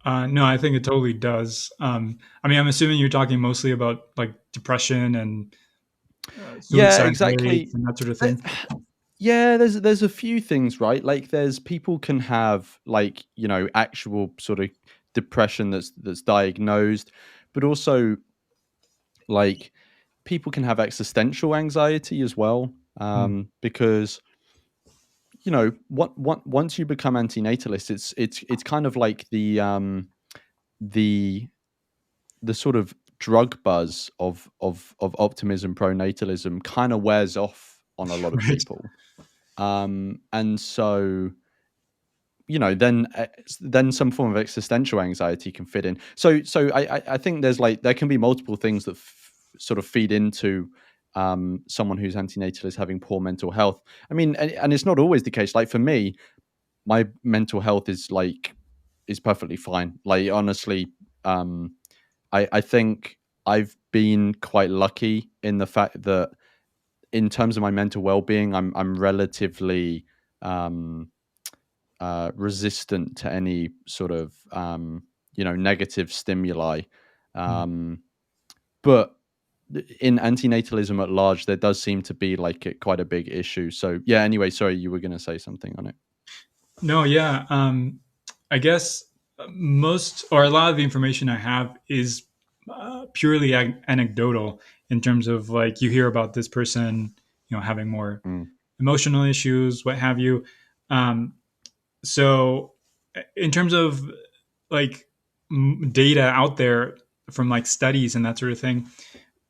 no, I think it totally does. I mean, I'm assuming you're talking mostly about like depression and Yeah, suicide rates exactly. and that sort of Uh, thing. Yeah, there's a few things, right? Like there's people can have like, actual sort of depression that's diagnosed, but also like people can have existential anxiety as well. Mm, Because what once you become antinatalist, it's kind of like the the sort of drug buzz of optimism, pronatalism kind of wears off on a lot of right. people. And so then some form of existential anxiety can fit in. So I think there can be multiple things that sort of feed into someone who's antinatalist having poor mental health. I mean, and it's not always the case. Like for me, my mental health is perfectly fine. Like honestly, um, I think. I've been quite lucky in the fact that in terms of my mental well-being, I'm relatively um, resistant to any sort of negative stimuli. Mm. Um, but in antinatalism at large, there does seem to be like quite a big issue. So yeah. Anyway, sorry, you were going to say something on it. No, yeah. I guess most or a lot of the information I have is purely anecdotal in terms of like you hear about this person, having more Mm, emotional issues, what have you. Um, so, in terms of like data out there from like studies and that sort of thing,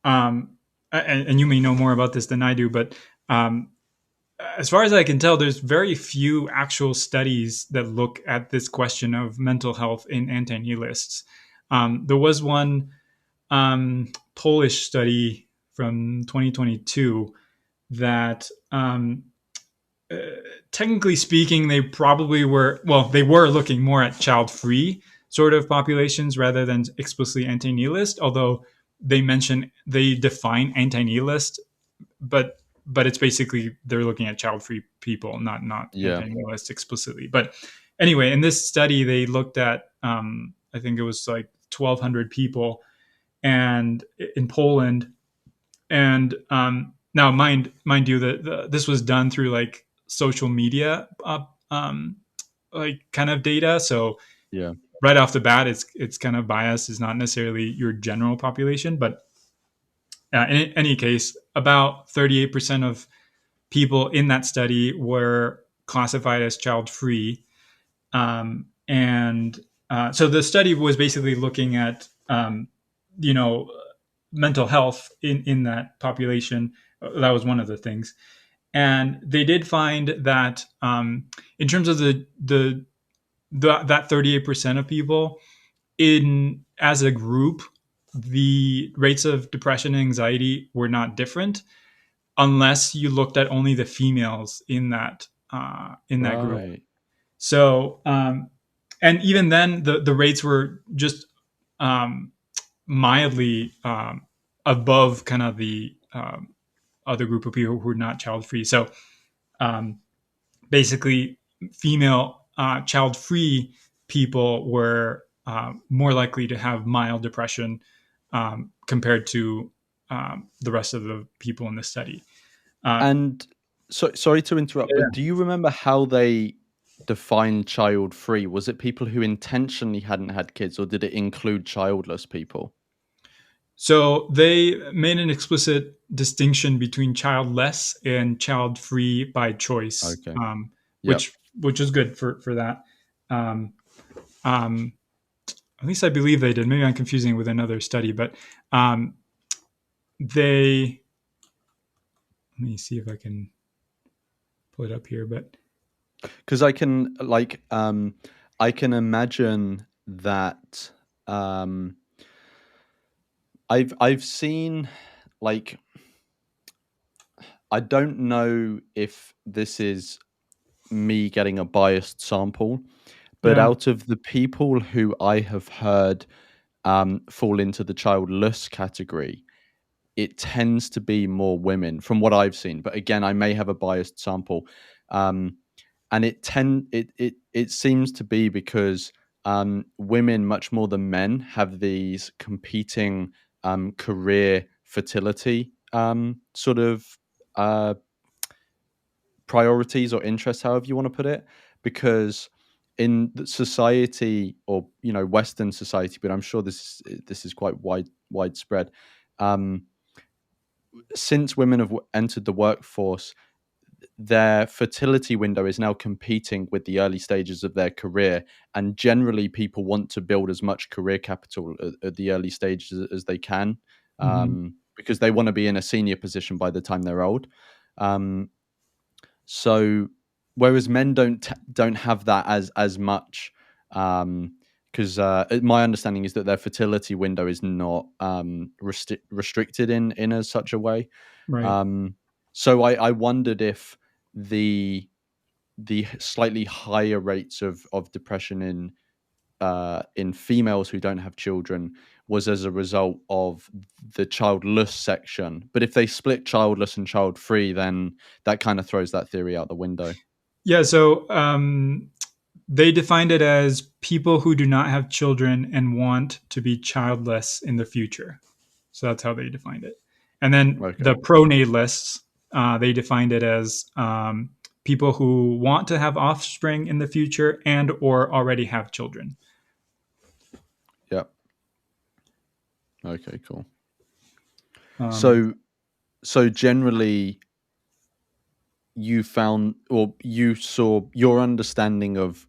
and you may know more about this than I do, but um, as far as I can tell, there's very few actual studies that look at this question of mental health in anti-nihilists. There was one Polish study from 2022 that, uh, technically speaking, they probably were, well, they were looking more at child-free sort of populations rather than explicitly anti-nihilist, although they define anti-nihilist, but it's basically they're looking at child-free people, not yeah. anti-nihilist explicitly. But anyway, in this study, they looked at I think it was like 1,200 people, and in Poland, and now mind you that this was done through like social media, like kind of data. So Yeah. right off the bat, it's kind of biased. It's not necessarily your general population, but in any case, about 38% of people in that study were classified as child free. And So the study was basically looking at, you know, mental health in that population. That was one of the things. And they did find that in terms of that 38% of people in as a group, the rates of depression and anxiety were not different unless you looked at only the females in that group. Right. So, and even then, the rates were just um, mildly above kind of the other group of people who are not child free. So, um, basically, female child free people were more likely to have mild depression compared to the rest of the people in the study. Uh, And so, sorry to interrupt, but do you remember how they defined child free? Was it people who intentionally hadn't had kids, or did it include childless people? So they made an explicit distinction between childless and child-free by choice, Okay. Yep. which is good for that. Um, um, at least I believe they did. Maybe I'm confusing it with another study, but um, they. Let me see if I can pull it up here. But Because I can imagine that um, I've seen like I don't know if this is me getting a biased sample, but yeah, out of the people who I have heard fall into the childless category, it tends to be more women from what I've seen. But again, I may have a biased sample, um, and it seems to be because women much more than men have these competing career fertility sort of uh, priorities or interests, however you want to put it, because in society or Western society, but I'm sure this is quite widespread. Um, since women have entered the workforce, their fertility window is now competing with the early stages of their career, and generally, people want to build as much career capital at the early stages as they can, hmm because they want to be in a senior position by the time they're old. Um, so whereas men don't have that as much, because my understanding is that their fertility window is not restricted in as such a way. right. Um, so I wondered if the slightly higher rates of depression in females who don't have children was as a result of the childless section. But if they split childless and child free, then that kind of throws that theory out the window. Yeah, so they defined it as people who do not have children and want to be childless in the future. So that's how they defined it. And then Okay. the pronatalists, they defined it as people who want to have offspring in the future and or already have children. Yeah. Okay. Cool. Um, So, generally, you found, or you saw, your understanding of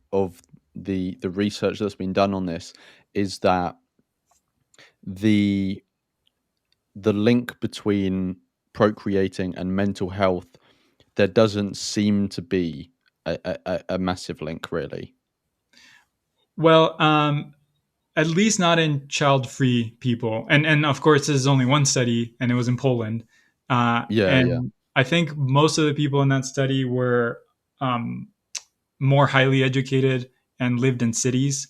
the research that's been done on this is that the link between procreating and mental health, there doesn't seem to be a massive link, really. well, at least not in child-free people. And of course, this is only one study, and it was in Poland. Yeah. Yeah. And I think most of the people in that study were um, more highly educated and lived in cities.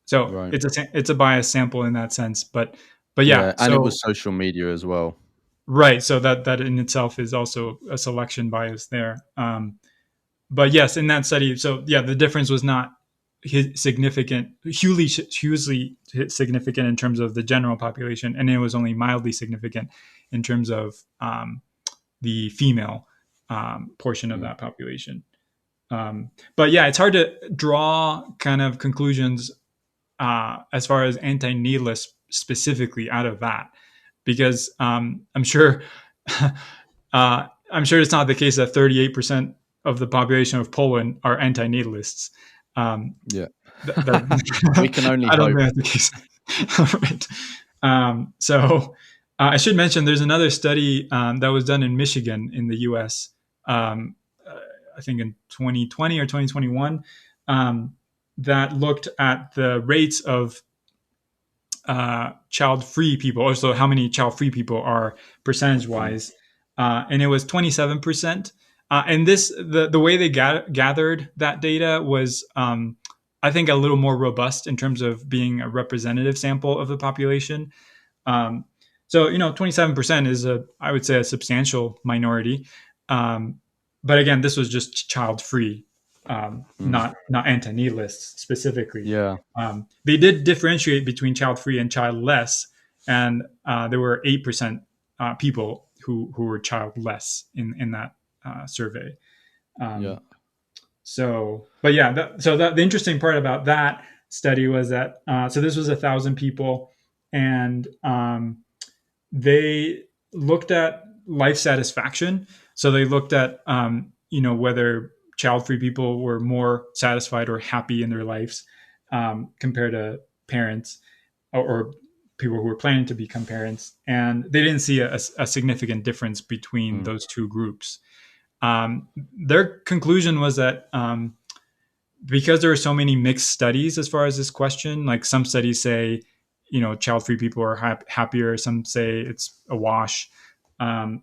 So Right. it's a biased sample in that sense. But yeah. Yeah, and it So was social media as well. right. So that in itself is also a selection bias there. But yes, in that study, so yeah, the difference was not significant, hugely significant in terms of the general population, and it was only mildly significant in terms of the female portion of Mm. that population. But yeah, it's hard to draw kind of conclusions as far as anti-natalists specifically out of that, because I'm sure I'm sure it's not the case that 38% of the population of Poland are anti-natalists. Um, Yeah. We can only I don't hope. think that's the case. Right. So I should mention there's another study that was done in Michigan in the U.S. Um, I think in 2020 or 2021 that looked at the rates of child-free people, also how many child-free people are Mm. percentage-wise, and it was 27%. And the way they gathered that data was, I think, a little more robust in terms of being a representative sample of the population. Um, so 27% is I would say, a substantial minority. Um, but again, this was just child-free, Mm. not antinatalists specifically. Yeah. They did differentiate between child-free and childless, and there were 8% people who were childless in that survey. Yeah. Um, but yeah, the interesting part about that study was that so this was 1,000 people, and they looked at life satisfaction. So they looked at whether child-free people were more satisfied or happy in their lives compared to parents or people who were planning to become parents, and they didn't see a significant difference between Mm. those two groups. Their conclusion was that because there are so many mixed studies as far as this question, like some studies say, child-free people are happier. Some say it's a wash. Um,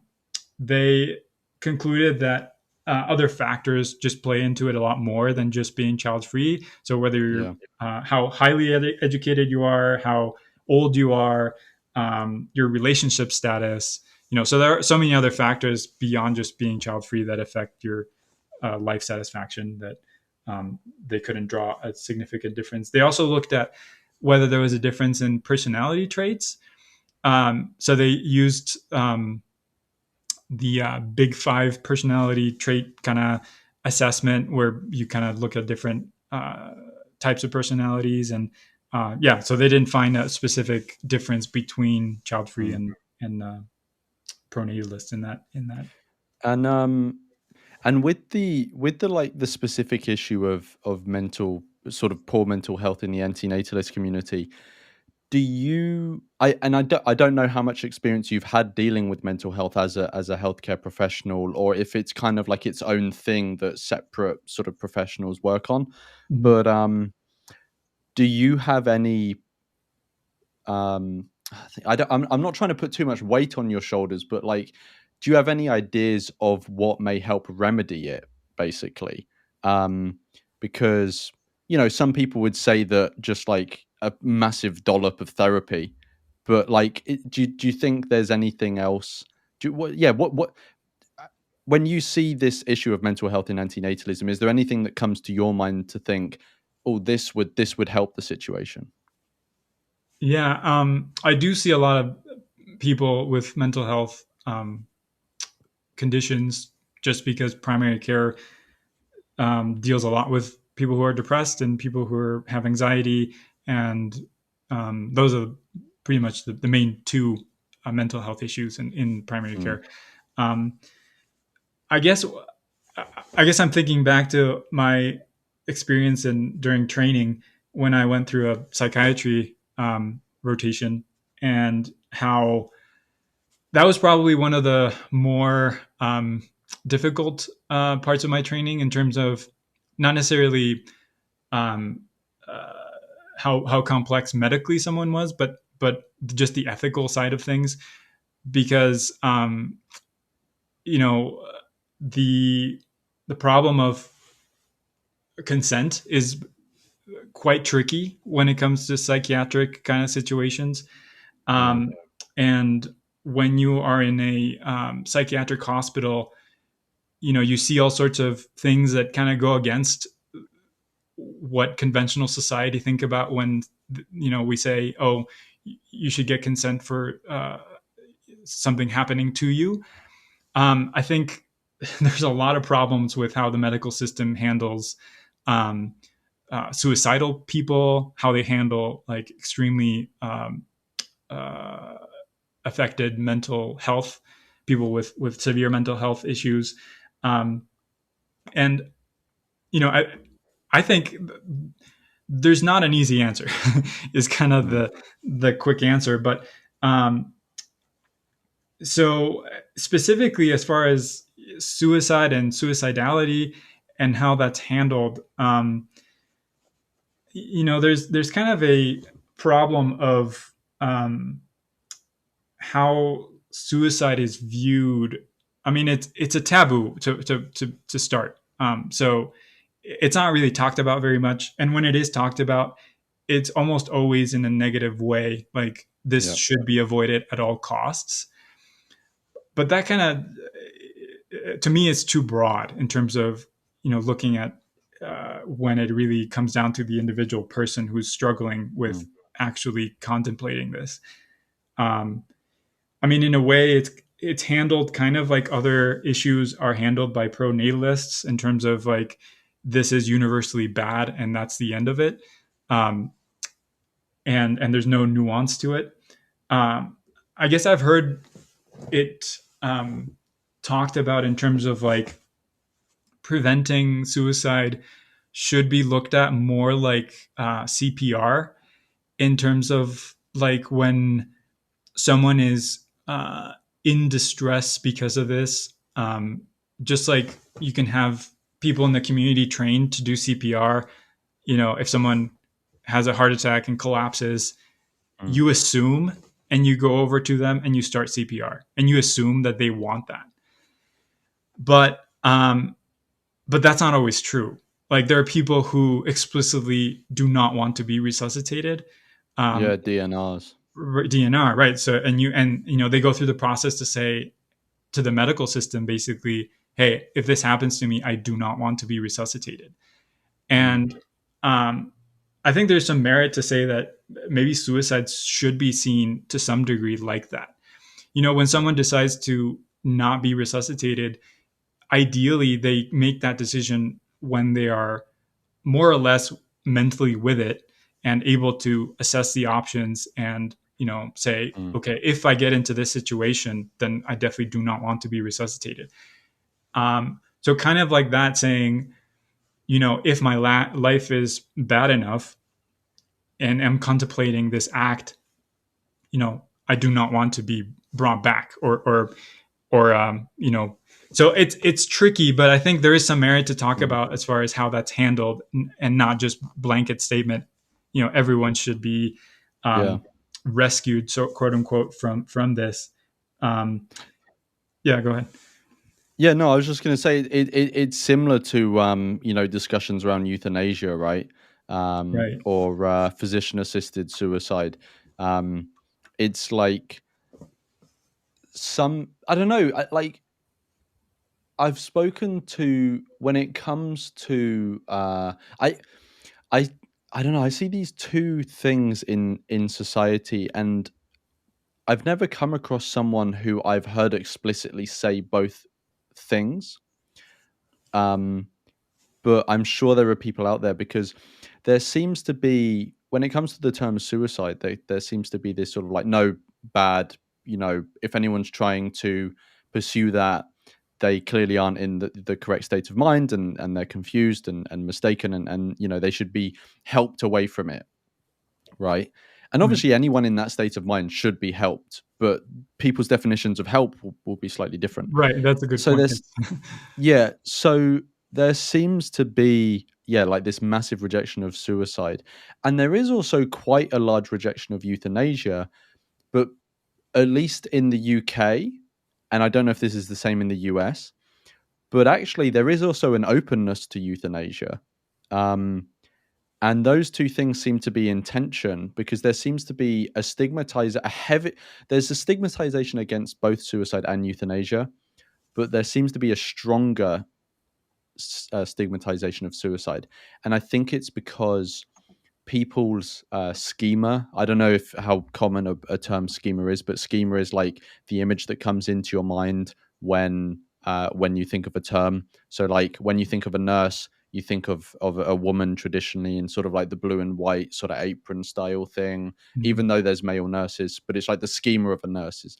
they concluded that other factors just play into it a lot more than just being child-free. So whether you're Yeah. how highly educated you are, how old you are, your relationship status, so there are so many other factors beyond just being child-free that affect your life satisfaction that they couldn't draw a significant difference. They also looked at whether there was a difference in personality traits. So they used the Big Five personality trait kind of assessment, where you kind of look at different types of personalities, and yeah, so they didn't find a specific difference between child-free Mm. and pronatalists in that. And with the like the specific issue of mental, sort of poor mental health in the antinatalist community, do you I don't know how much experience you've had dealing with mental health as a healthcare professional, or if it's kind of like its own thing that separate sort of professionals work on, Mhm. but do you have any I'm not trying to put too much weight on your shoulders, but like, do you have any ideas of what may help remedy it, basically? Um because some people would say that just like a massive dollop of therapy, but like, do you think there's anything else? What when you see this issue of mental health in antinatalism, is there anything that comes to your mind to think, oh, this would help the situation? Yeah, I do see a lot of people with mental health conditions just because primary care deals a lot with people who are depressed and people who have anxiety, and those are pretty much the main two mental health issues in primary Mm, care. Um, I guess I guess I'm thinking back to my experience during training when I went through a psychiatry rotation, and how that was probably one of the more difficult parts of my training in terms of not necessarily um, uh, how complex medically someone was, but just the ethical side of things, because you know the the problem of consent is quite tricky when it comes to psychiatric kind of situations. yeah. Um, and when you are in a psychiatric hospital, you see all sorts of things that kind of go against what conventional society think about when we say, oh, you should get consent for something happening to you. I think there's a lot of problems with how the medical system handles um, suicidal people, how they handle like extremely uh, affected mental health, people with severe mental health issues, um, and I think there's not an easy answer. Is kind of Mm, the quick answer, but um, so specifically as far as suicide and suicidality and how that's handled, there's kind of a problem of how suicide is viewed. I mean, it's a taboo to start. So it's not really talked about very much, and when it is talked about, it's almost always in a negative way. Like this yeah. should be avoided at all costs. But that kind of, to me, is too broad in terms of looking at when it really comes down to the individual person who's struggling with Mm, actually contemplating this. Um, I mean, in a way, it's handled kind of like other issues are handled by pro-natalists in terms of like this is universally bad and that's the end of it, um, and there's no nuance to it. I guess I've heard it talked about in terms of like preventing suicide should be looked at more like CPR, in terms of like when someone is in distress because of this. Just like you can have people in the community trained to do CPR. If someone has a heart attack and collapses, mm, you assume and you go over to them and you start CPR and you assume that they want that. But but that's not always true. Like there are people who explicitly do not want to be resuscitated. yeah, Um, DNRs. DNR, right? So and they go through the process to say to the medical system basically, hey, if this happens to me, I do not want to be resuscitated. Mm, And I think there's some merit to say that maybe suicide should be seen to some degree like that. When someone decides to not be resuscitated, ideally they make that decision when they are more or less mentally with it and able to assess the options and say, mm, okay, if I get into this situation, then I definitely do not want to be resuscitated. So kind of like that, saying, if my life is bad enough and am contemplating this act, I do not want to be brought back, or so it's tricky, but I think there is some merit to talk mm, about as far as how that's handled, and not just blanket statement. Everyone should be yeah. um, rescued, so quote unquote, from this. Um, yeah, go ahead. Yeah, no, I was just going to say it's similar to discussions around euthanasia, right? Right. or physician assisted suicide. Um, it's like some, I don't know, like I've spoken to, when it comes to I I don't know, I see these two things in society, and I've never come across someone who I've heard explicitly say both things. Um, but I'm sure there are people out there, because there seems to be, when it comes to the term suicide, there seems to be this sort of like, no, bad, if anyone's trying to pursue that, they clearly aren't in the correct state of mind, and they're confused and mistaken, and they should be helped away from it, right? And Right. obviously anyone in that state of mind should be helped, but people's definitions of help will be slightly different. Right. That's a good So point. there's yeah, so there seems to be, yeah, like this massive rejection of suicide. And there is also quite a large rejection of euthanasia, but at least in the UK, and I don't know if this is the same in the US, but actually there is also an openness to euthanasia. Um, and those two things seem to be in tension, because there seems to be there's a stigmatization against both suicide and euthanasia, but there seems to be a stronger stigmatization of suicide. And I think it's because people's schema, I don't know if how common a term schema is, but schema is like the image that comes into your mind when you think of a term. So like when you think of a nurse, you think of a woman traditionally in sort of like the blue and white sort of apron style thing, Mhm. even though there's male nurses, but it's like the schema of a nurse.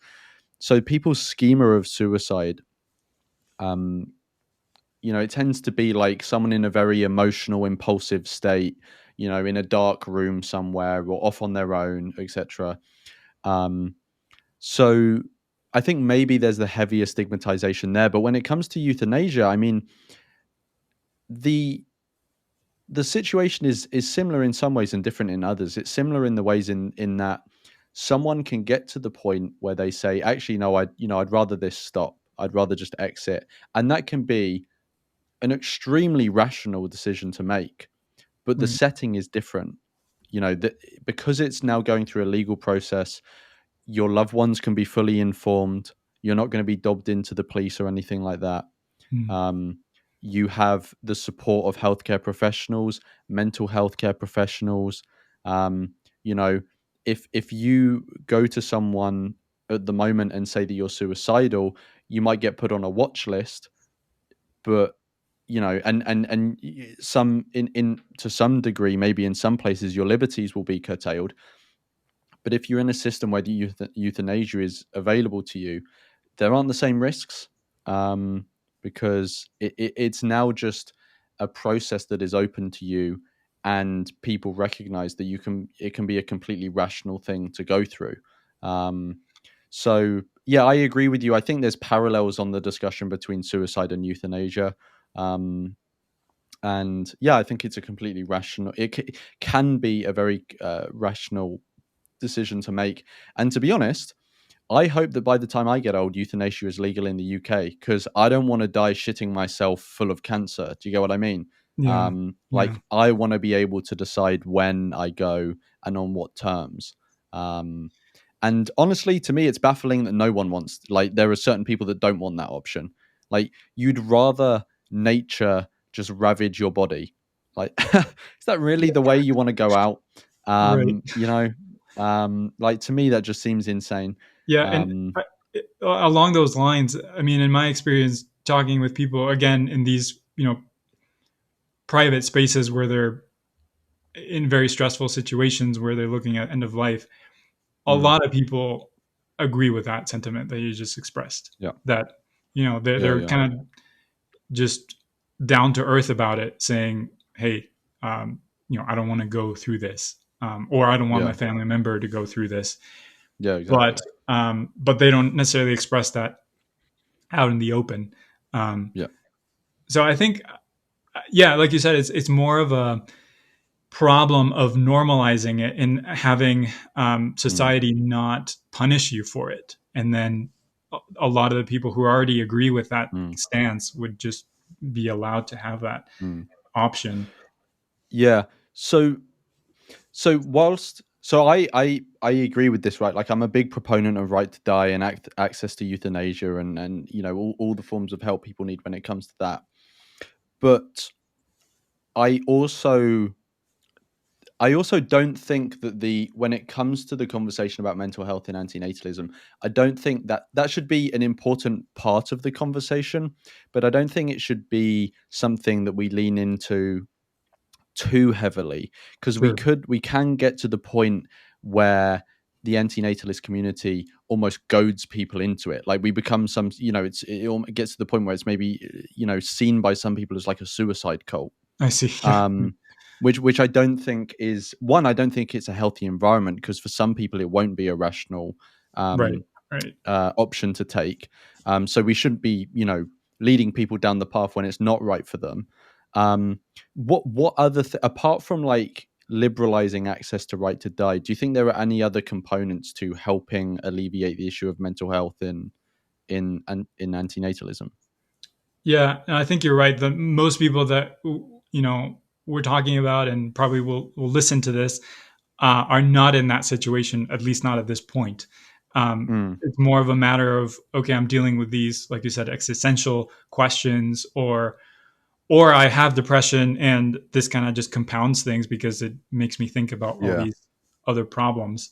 So people's schema of suicide, um, it tends to be like someone in a very emotional, impulsive state, in a dark room somewhere or off on their own, etc. Um, so I think maybe there's the heavier stigmatization there. But when it comes to euthanasia, I mean, the the situation is similar in some ways and different in others. It's similar in the ways in that someone can get to the point where they say, actually, no, I'd rather this stop. I'd rather just exit, and that can be an extremely rational decision to make, but the Right. setting is different. Because it's now going through a legal process, your loved ones can be fully informed. You're not going to be dobbed into the police or anything like that. Mm. Um, you have the support of healthcare professionals, mental health care professionals. Um, you know, if you go to someone at the moment and say that you're suicidal, you might get put on a watch list, but some in to some degree, maybe in some places your liberties will be curtailed. But if you're in a system where the euthanasia is available to you, there aren't the same risks, um, because it's now just a process that is open to you, and people recognize that it can be a completely rational thing to go through. um, so yeah, I agree with you. I think there's parallels on the discussion between suicide and euthanasia. um, and yeah, I think it's a completely rational, can be a very rational decision to make. And to be honest, I hope that by the time I get old, euthanasia is legal in the UK, because I don't want to die shitting myself full of cancer. Do you get what I mean? Yeah. Yeah. Like, I want to be able to decide when I go and on what terms. Um, and honestly, to me, it's baffling that no one wants, like, there are certain people that don't want that option. Like, you'd rather nature just ravage your body. Like, is that really the way you want to go out? Right. Like, to me, that just seems insane. Yeah. And Um, along those lines, I mean, in my experience talking with people, again, in these, private spaces where they're in very stressful situations where they're looking at end of life, a mm, lot of people agree with that sentiment that you just expressed. yeah, That yeah, they're yeah, kind of just down to earth about it, saying, "Hey, um, I don't want to go through this, or I don't want my yeah, family member to go through this." yeah, But exactly. but they don't necessarily express that out in the open. Um, Yeah, so I think, yeah, like you said, it's more of a problem of normalizing it and having mm, society not punish you for it. And then a lot of the people who already agree with that mm, stance would just be allowed to have that mm. option. Yeah. So so I agree with this, right? Like I'm a big proponent of right to die and access to euthanasia and all the forms of help people need when it comes to that. But I also I also don't think that the when it comes to the conversation about mental health and antinatalism, I don't think that that should be an important part of the conversation, but I don't think it should be something that we lean into too heavily, because Sure. we can get to the point where the antinatalist community almost goads people into it. Like we become it gets to the point where it's maybe seen by some people as like a suicide cult, I see. Yeah. um, which I don't think is one. I don't think it's a healthy environment, because for some people it won't be a rational Right. um, Right. option to take. So we shouldn't be, leading people down the path when it's not right for them. What other apart from like liberalizing access to right to die, do you think there are any other components to helping alleviate the issue of mental health in antinatalism? Yeah, and I think you're right. The most people that we're talking about and probably will listen to this are not in that situation, at least not at this point. Mm, It's more of a matter of, okay, I'm dealing with these, like you said, existential questions, or I have depression, and this kind of just compounds things because it makes me think about all yeah. these other problems.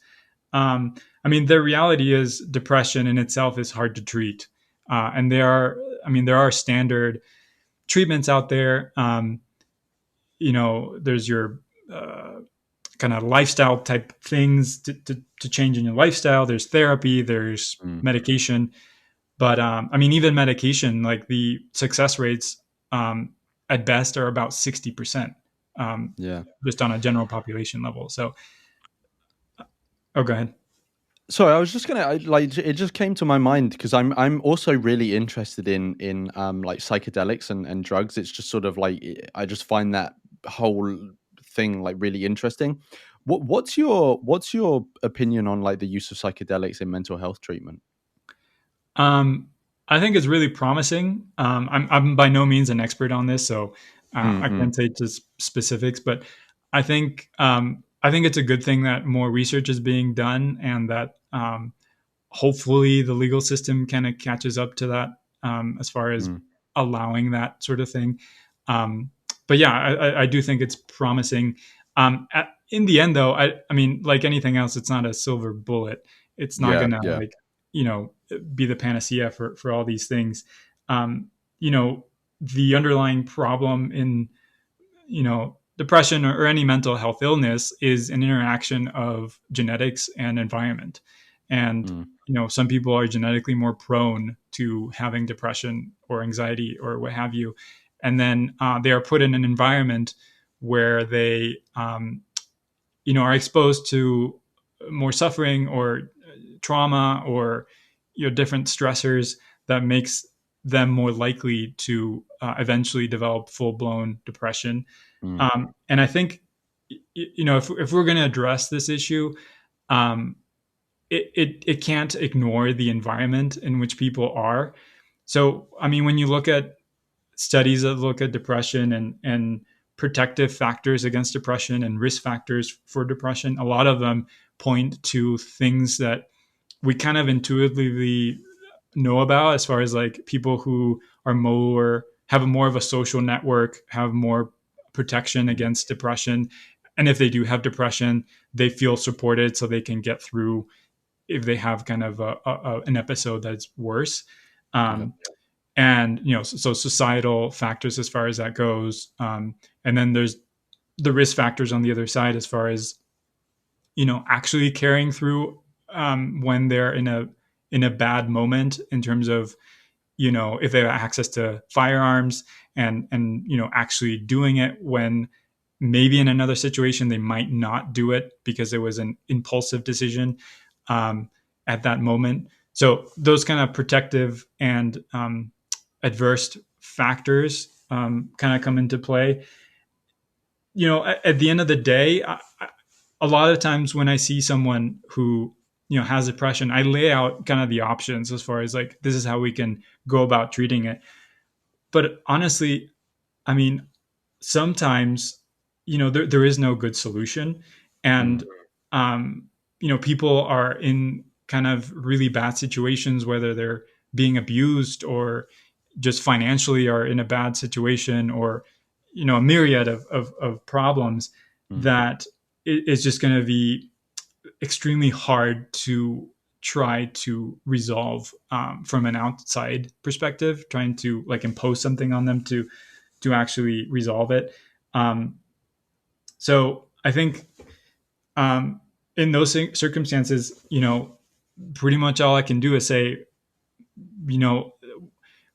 I mean, the reality is depression in itself is hard to treat, and there are standard treatments out there. There's your kind of lifestyle type things to change in your lifestyle. There's therapy, there's Mm, medication, but I mean, even medication, like the success rates at best are about 60%, um, yeah. just on a general population level. So, oh, go ahead. Sorry, I was just gonna like it just came to my mind because I'm also really interested in like psychedelics and drugs. It's just sort of like I just find that whole thing like really interesting. What's your opinion on like the use of psychedelics in mental health treatment? Um, I think it's really promising. I'm by no means an expert on this, so I Mm-mm. can't say just specifics, but I think it's a good thing that more research is being done, and that hopefully the legal system kind of catches up to that, as far as Mm. allowing that sort of thing. Um, but yeah, I do think it's promising. In the end, though, I mean, like anything else, it's not a silver bullet. It's not Yeah, gonna yeah. like you know be the panacea for all these things. Um, you know, the underlying problem in depression or any mental health illness is an interaction of genetics and environment. And Mm, some people are genetically more prone to having depression or anxiety or what have you, and then they are put in an environment where they are exposed to more suffering or trauma or different stressors that makes them more likely to eventually develop full-blown depression. mm. And I think, if we're going to address this issue, um, it can't ignore the environment in which people are. So, I mean, when you look at studies that look at depression and protective factors against depression and risk factors for depression, a lot of them point to things that we kind of intuitively know about, as far as like people who are more have more of a social network, have more protection Mm. against depression, and if they do have depression, they feel supported so they can get through if they have kind of an episode that's worse. Yeah. um, and so societal factors as far as that goes, and then there's the risk factors on the other side, as far as actually carrying through when they're in a bad moment, in terms of if they have access to firearms, and actually doing it when maybe in another situation they might not do it because it was an impulsive decision um, at that moment. So those kind of protective and adverse factors kind of come into play. At the end of the day, a lot of times when I see someone who has depression, I lay out kind of the options, as far as like, this is how we can go about treating it. But honestly, I mean, sometimes there is no good solution, and Mm, um, people are in kind of really bad situations, whether they're being abused or just financially are in a bad situation, or a myriad of problems mm, that is just going to be extremely hard to try to resolve from an outside perspective, trying to like impose something on them to actually resolve it. um, so I think in those circumstances, pretty much all I can do is say, you know,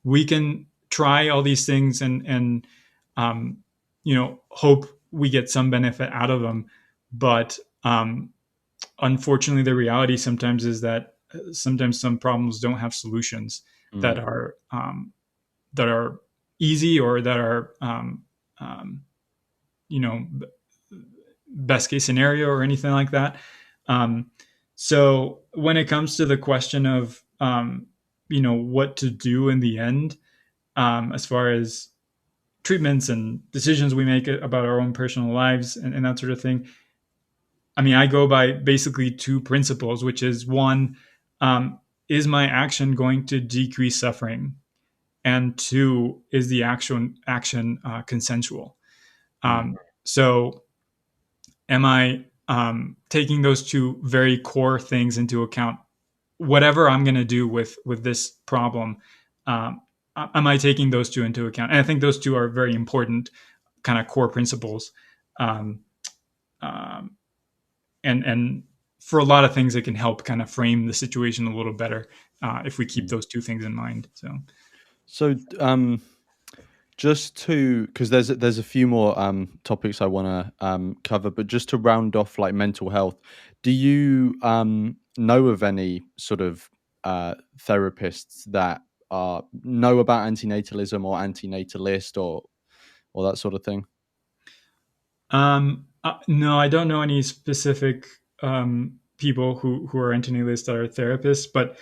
we can try all these things and um, hope we get some benefit out of them. But unfortunately, the reality sometimes is that sometimes some problems don't have solutions that mm, are easy, or that are um, you know best case scenario or anything like that. Um, so when it comes to the question of what to do in the end, as far as treatments and decisions we make about our own personal lives and that sort of thing, I mean, I go by basically two principles, which is one, is my action going to decrease suffering? And two, is the action consensual? mm, So am I taking those two very core things into account? Whatever I'm going to do with this problem, um, am I taking those two into account? And I think those two are very important, kind of core principles. Um, um, and for a lot of things, it can help kind of frame the situation a little better if we keep mm. those two things in mind. So, So, just to because there's a few more topics I want to cover, but just to round off like mental health, do you know of any sort of therapists that know about antinatalism or antinatalist or that sort of thing? no, I don't know any specific people who are antinatalists that are therapists, but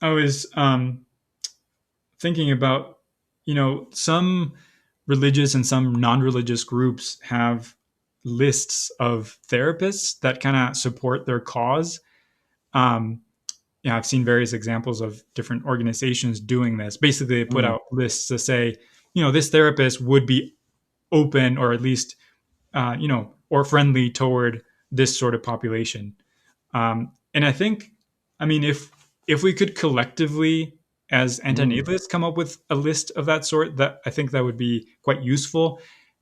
I was thinking about, some religious and some non-religious groups have lists of therapists that kind of support their cause. Um, yeah, I've seen various examples of different organizations doing this. Basically, they put Mm, out lists to say, this therapist would be open, or at least, or friendly toward this sort of population. And I think, I mean, if we could collectively, as mm, antinatalists, come up with a list of that sort, that I think that would be quite useful,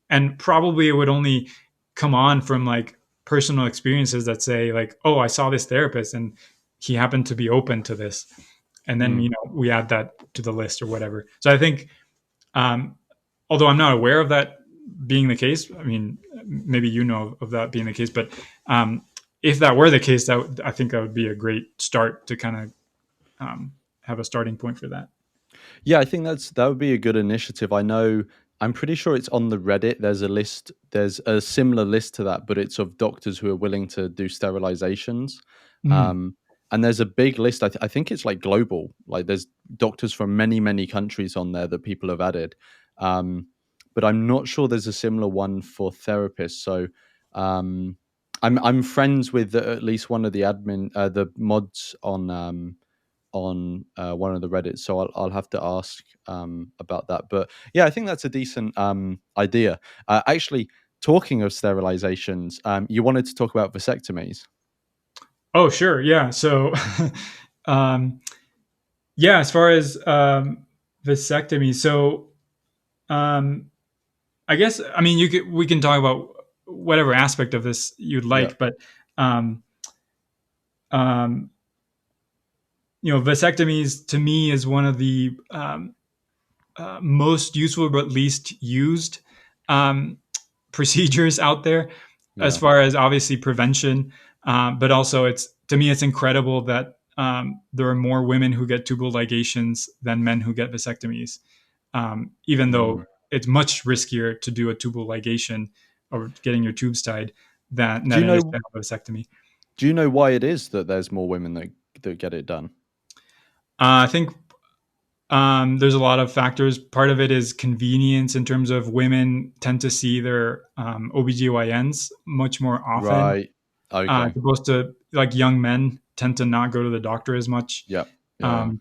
and probably it would only come on from like personal experiences that say like, oh, I saw this therapist and he happened to be open to this, and then mm. we add that to the list or whatever. So I think, um, although I'm not aware of that being the case, I mean, maybe of that being the case, but um, if that were the case, I think that would be a great start to kind of have a starting point for that. Yeah, I think that would be a good initiative. I'm pretty sure it's on the Reddit. There's a list. There's a similar list to that, but it's of doctors who are willing to do sterilizations. Mm. Um, and there's a big list. I think it's like global. Like there's doctors from many countries on there that people have added. Um, but I'm not sure there's a similar one for therapists. So um, I'm friends with at least one of the mods on one of the Reddits, so I'll have to ask about that. But yeah, I think that's a decent idea. Actually, talking of sterilizations, you wanted to talk about vasectomies. Oh, sure, yeah. So, um, yeah, as far as vasectomy, so um, I guess, I mean, we can talk about whatever aspect of this you'd Yeah. like, but um, um, vasectomies to me is one of the most useful but least used um, procedures out there, as Yeah. far as obviously prevention, but also it's, to me, it's incredible that there are more women who get tubal ligations than men who get vasectomies, even Mm. though it's much riskier to do a tubal ligation or getting your tubes tied Do than you it is to know? have a vasectomy. Do you know why it is that there's more women that get it done? I think There's a lot of factors. Part of it is convenience in terms of women tend to see their OBGYNs much more often, Right. as Okay. opposed to like young men tend to not go to the doctor as much. Yeah. Yeah. Yeah. Um,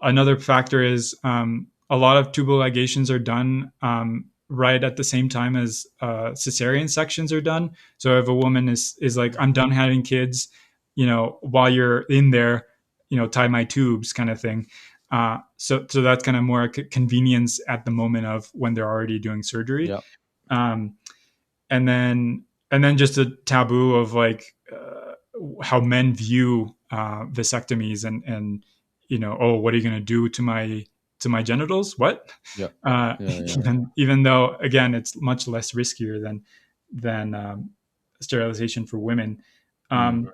Another factor is a lot of tubal ligations are done right at the same time as cesarean sections are done. So if a woman is like, I'm done having kids, while you're in there, tie my tubes kind of thing. So that's kind of more convenience at the moment of when they're already doing surgery. Yeah. Um, and then and then just a taboo of like how men view vasectomies and oh, what are you going to do to my genitals, what? Yeah. uh, Yeah. Yeah. even though again it's much less riskier than sterilization for women. Mm. um,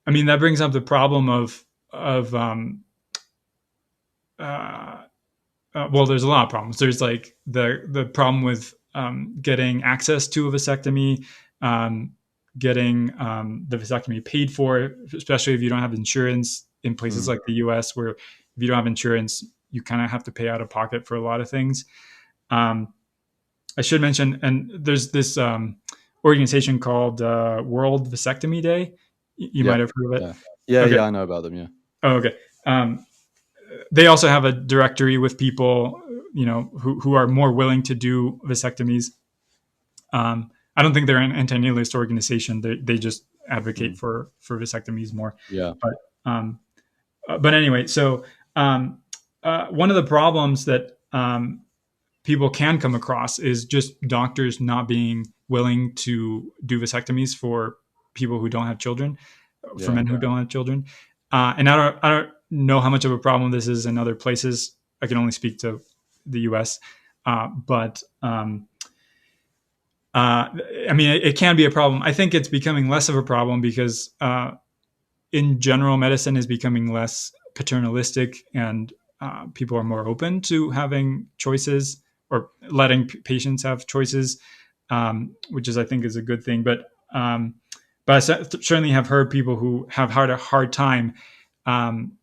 I mean, that brings up the problem of uh, well, there's a lot of problems. There's like the problem with getting access to a vasectomy, um, getting the vasectomy paid for, especially if you don't have insurance in places Mm. like the U.S., where if you don't have insurance, you kind of have to pay out of pocket for a lot of things. Um, I should mention, and there's this organization called World Vasectomy Day. You Yeah. might have heard of it. Yeah. Yeah. Okay. Yeah. I know about them. Yeah. Oh, okay. They also have a directory with people, who are more willing to do vasectomies. I don't think they're an anti-natalist organization. They just advocate Mm. for vasectomies more. Yeah. But um, but anyway, so one of the problems that people can come across is just doctors not being willing to do vasectomies for people who don't have children, for Yeah. men who don't have children. And I don't know how much of a problem this is in other places. I can only speak to the U.S. But I mean, it can be a problem. I think it's becoming less of a problem because in general, medicine is becoming less paternalistic, and people are more open to having choices or letting patients have choices, which is, I think, is a good thing. But I certainly have heard people who have had a hard time um,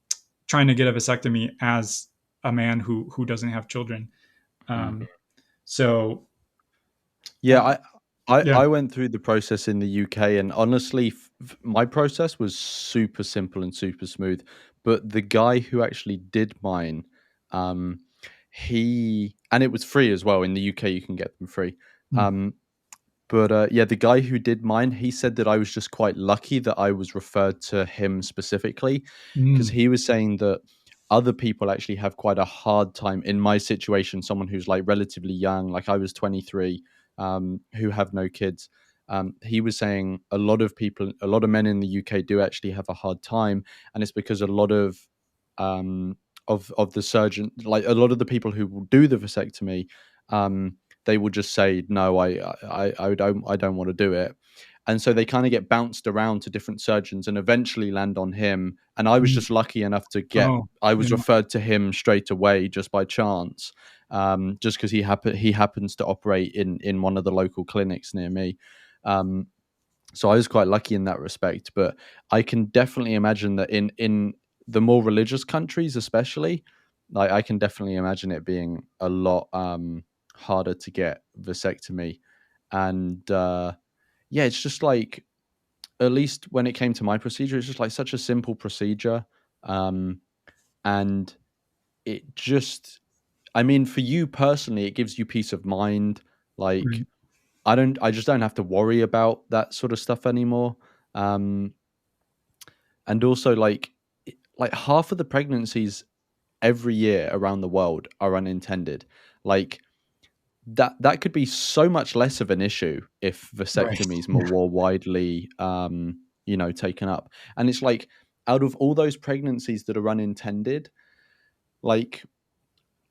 trying to get a vasectomy as a man who doesn't have children. Mm. Um, so Yeah, uh, yeah. I went through the process in the UK, and honestly, my process was super simple and super smooth. But the guy who actually did mine, um, he and it was free as well. In the UK, you can get them free. Mm, Um, but yeah, the guy who did mine, he said that I was just quite lucky that I was referred to him specifically, because mm, he was saying that other people actually have quite a hard time in my situation. Someone who's like relatively young, like I was 23, who have no kids. He was saying a lot of people, a lot of men in the UK do actually have a hard time, and it's because a lot um, of the surgeon, like a lot of the people who will do the vasectomy. They will just say no, I don't want to do it, and so they kind of get bounced around to different surgeons and eventually land on him. And I was mm. just lucky enough to get, Oh, I yeah. was referred to him straight away just by chance, just because he happens to operate in one of the local clinics near me. um, so I was quite lucky in that respect. But I can definitely imagine that in the more religious countries, especially, like I can definitely imagine it being a lot harder to get vasectomy. And yeah, it's just like, at least when it came to my procedure, it's just like such a simple procedure. Um, and it just, I mean, for you personally, it gives you peace of mind. Like, Right. I just don't have to worry about that sort of stuff anymore. Um, and also like half of the pregnancies every year around the world are unintended. Like that could be so much less of an issue if Right. vasectomies more widely taken up. And it's like, out of all those pregnancies that are unintended, like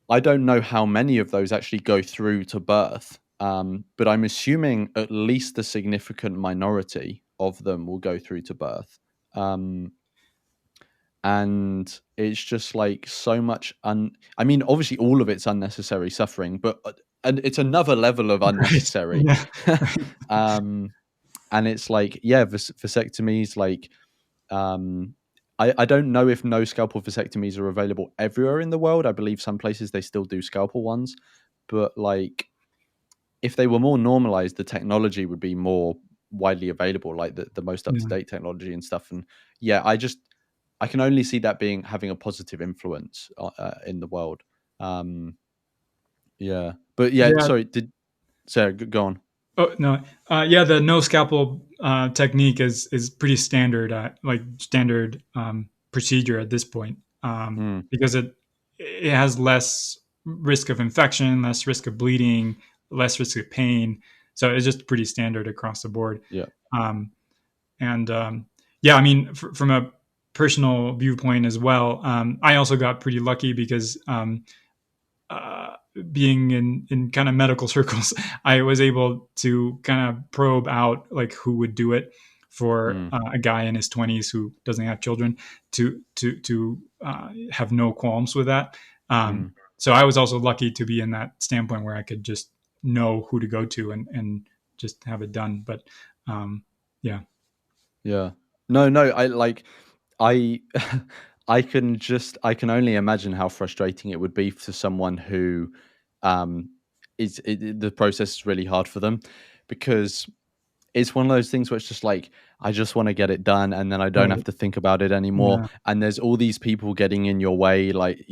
I don't know how many of those actually go through to birth, but I'm assuming at least a significant minority of them will go through to birth. Um, and it's just like so much I mean, obviously all of it's unnecessary suffering, but and it's another level of Right. unnecessary. Yeah. um, and it's like, yeah, vasectomies, like, um, I don't know if no scalpel vasectomies are available everywhere in the world. I believe some places they still do scalpel ones, but like if they were more normalized, the technology would be more widely available, like the most up to Yeah. date technology and stuff. And yeah, I can only see that being having a positive influence in the world. Um, yeah, but yeah, Yeah. sorry, did Sarah go on? Oh no. Yeah, the no scalpel technique is pretty standard, like standard procedure at this point, Mm, because it has less risk of infection, less risk of bleeding, less risk of pain. So it's just pretty standard across the board. yeah, Um, and yeah, I mean, from a personal viewpoint as well, I also got pretty lucky because uh, being in kind of medical circles, I was able to kind of probe out like who would do it for mm, a guy in his 20s who doesn't have children to have no qualms with that. mm, So I was also lucky to be in that standpoint where I could just know who to go to and just have it done. But um, yeah, yeah. No, no, I like I I can only imagine how frustrating it would be for someone who um the process is really hard for them because it's one of those things where it's just like, I just wanna get it done, and then I don't have right, to think about it anymore, yeah, and there's all these people getting in your way, like,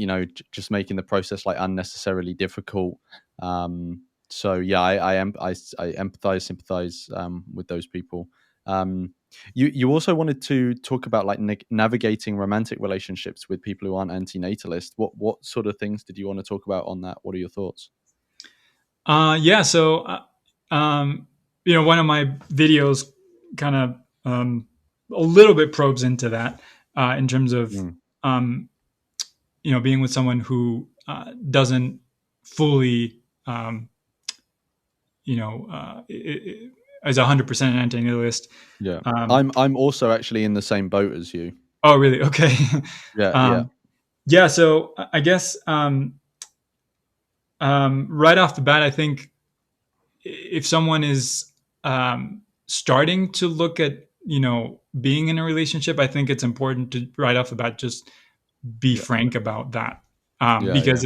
just making the process, like, unnecessarily difficult. So, yeah, I empathize, sympathize, with those people. Um, you also wanted to talk about, like, navigating romantic relationships with people who aren't anti-natalist. What sort of things did you wanna talk about on that? What are your thoughts? yeah. So one of my videos kind of a little bit probes into that in terms of Mm, um, being with someone who doesn't fully as 100% an antinatalist. yeah. Um, I'm also actually in the same boat as you. oh, really? Okay. Yeah, yeah, um, yeah. So I guess right off the bat, I think if someone is starting to look at being in a relationship, I think it's important to right off the bat just be yeah, frank about that, yeah, yeah, because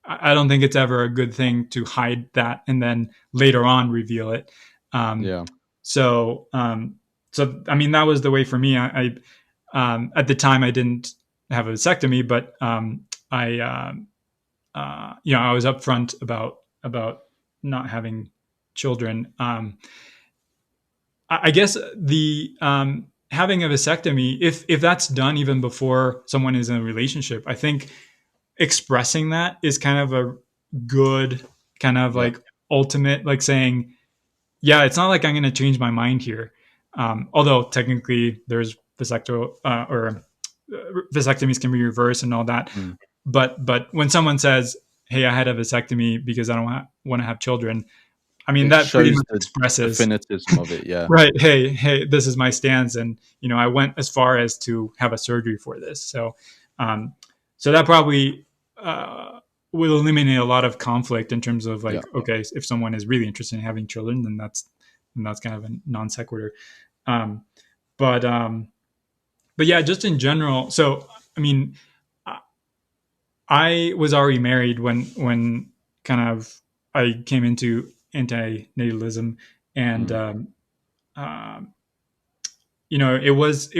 I don't think it's ever a good thing to hide that and then later on reveal it. Um, yeah. so, so I mean, that was the way for me. At the time I didn't have a vasectomy, but I was upfront about not having children. I guess the having a vasectomy, if that's done even before someone is in a relationship, I think expressing that is kind of a good kind of Yeah. like ultimate, like saying, yeah, it's not like I'm going to change my mind here. Although technically there's vasectomies can be reversed and all that. Mm. But when someone says, "Hey, I had a vasectomy because I don't want to have children," I mean It that pretty shows much the expresses, definitism of it, yeah. right? Hey, this is my stance, and I went as far as to have a surgery for this. Um, so that probably will eliminate a lot of conflict in terms of Yeah. like, okay, if someone is really interested in having children, then that's kind of a non sequitur. Um, but but yeah, just in general. So I mean, I was already married when kind of I came into antinatalism, and Mm. um, it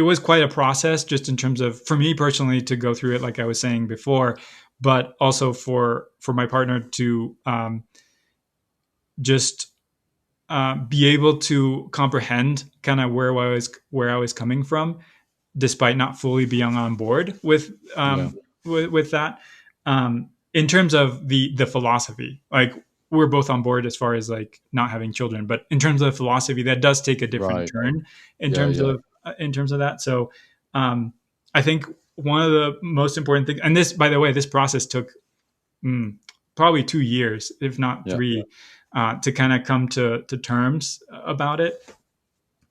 was quite a process just in terms of for me personally to go through it, like I was saying before, but also for my partner to just be able to comprehend kind of where I was coming from, despite not fully being on board Yeah. with that. In terms of the philosophy, like we're both on board as far as like not having children, but in terms of philosophy, that does take a different Right. turn in Yeah, terms yeah. of that. So um, I think one of the most important things, and this, by the way, this process took mm, probably 2 years, if not Yeah. three, to kind of come to terms about it.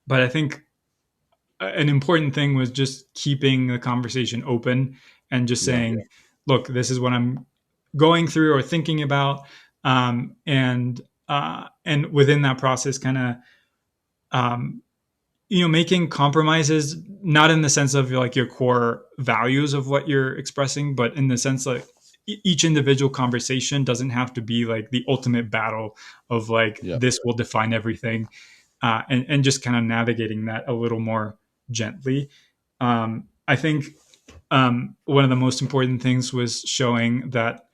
But I think an important thing was just keeping the conversation open and just Yeah. saying, look, this is what I'm going through or thinking about. And within that process, kind of, um, making compromises, not in the sense of like your core values of what you're expressing, but in the sense like each individual conversation doesn't have to be like the ultimate battle of like Yeah. this will define everything, and just kind of navigating that a little more gently. I think one of the most important things was showing that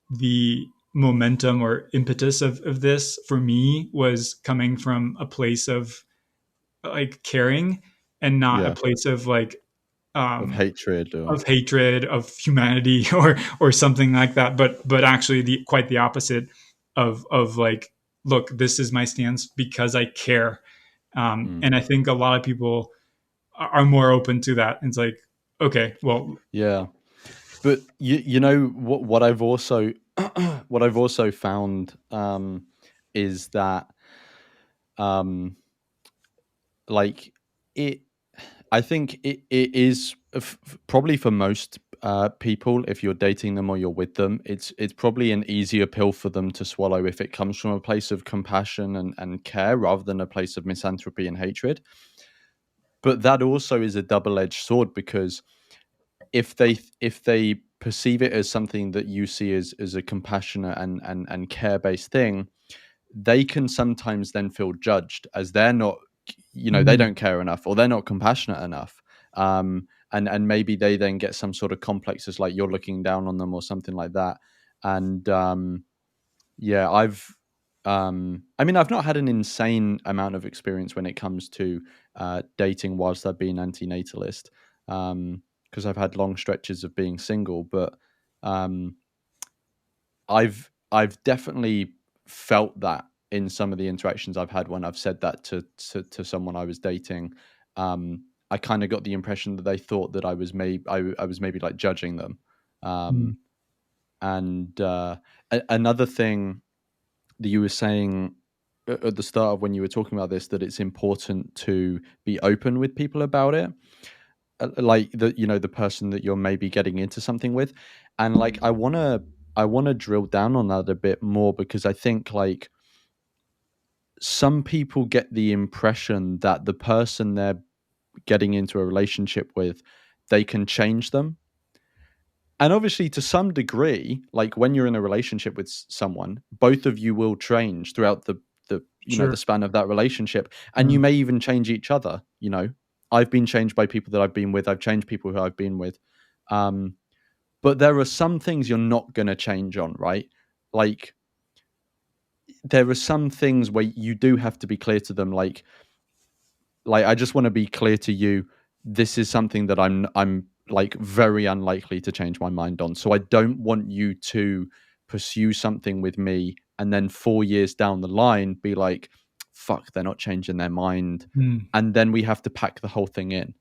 the momentum or impetus of this for me was coming from a place of like caring, and not a Yeah. place of like Of um, hatred or of hatred of humanity or something like that, but actually the quite the opposite of like, look, this is my stance because I care. mm, And I think a lot of people are more open to that. It's like, okay, well, yeah. But you know what I've also what I've also found is that um like it I think it is probably for most people, if you're dating them or you're with them, it's probably an easier pill for them to swallow if it comes from a place of compassion and care rather than a place of misanthropy and hatred. But that also is a double-edged sword because if they perceive it as something that you see as a compassionate and care-based thing, they can sometimes then feel judged as they're not, they mm, don't care enough or they're not compassionate enough. And maybe they then get some sort of complexes like you're looking down on them or something like that. And yeah, I mean, I've not had an insane amount of experience when it comes to dating whilst I've been antinatalist, because I've had long stretches of being single. But um, I've definitely felt that in some of the interactions I've had when I've said that to someone I was dating. I kind of got the impression that they thought that I was maybe like judging them. mm, Um, and another thing that you were saying at the start of when you were talking about this, that it's important to be open with people about it, like the person that you're maybe getting into something with. And like I want to drill down on that a bit more because I think like some people get the impression that the person they're getting into a relationship with, they can change them. And obviously, to some degree, like when you're in a relationship with someone, both of you will change throughout the sure, span of that relationship, and you mm, may even change each other. I've been changed by people that I've been with. I've changed people who I've been with. Um, but there are some things you're not going to change on, right? Like there are some things where you do have to be clear to them, like I just want to be clear to you, this is something that I'm like very unlikely to change my mind on. So I don't want you to pursue something with me and then 4 years down the line be like, fuck, they're not changing their mind, mm, and then we have to pack the whole thing in.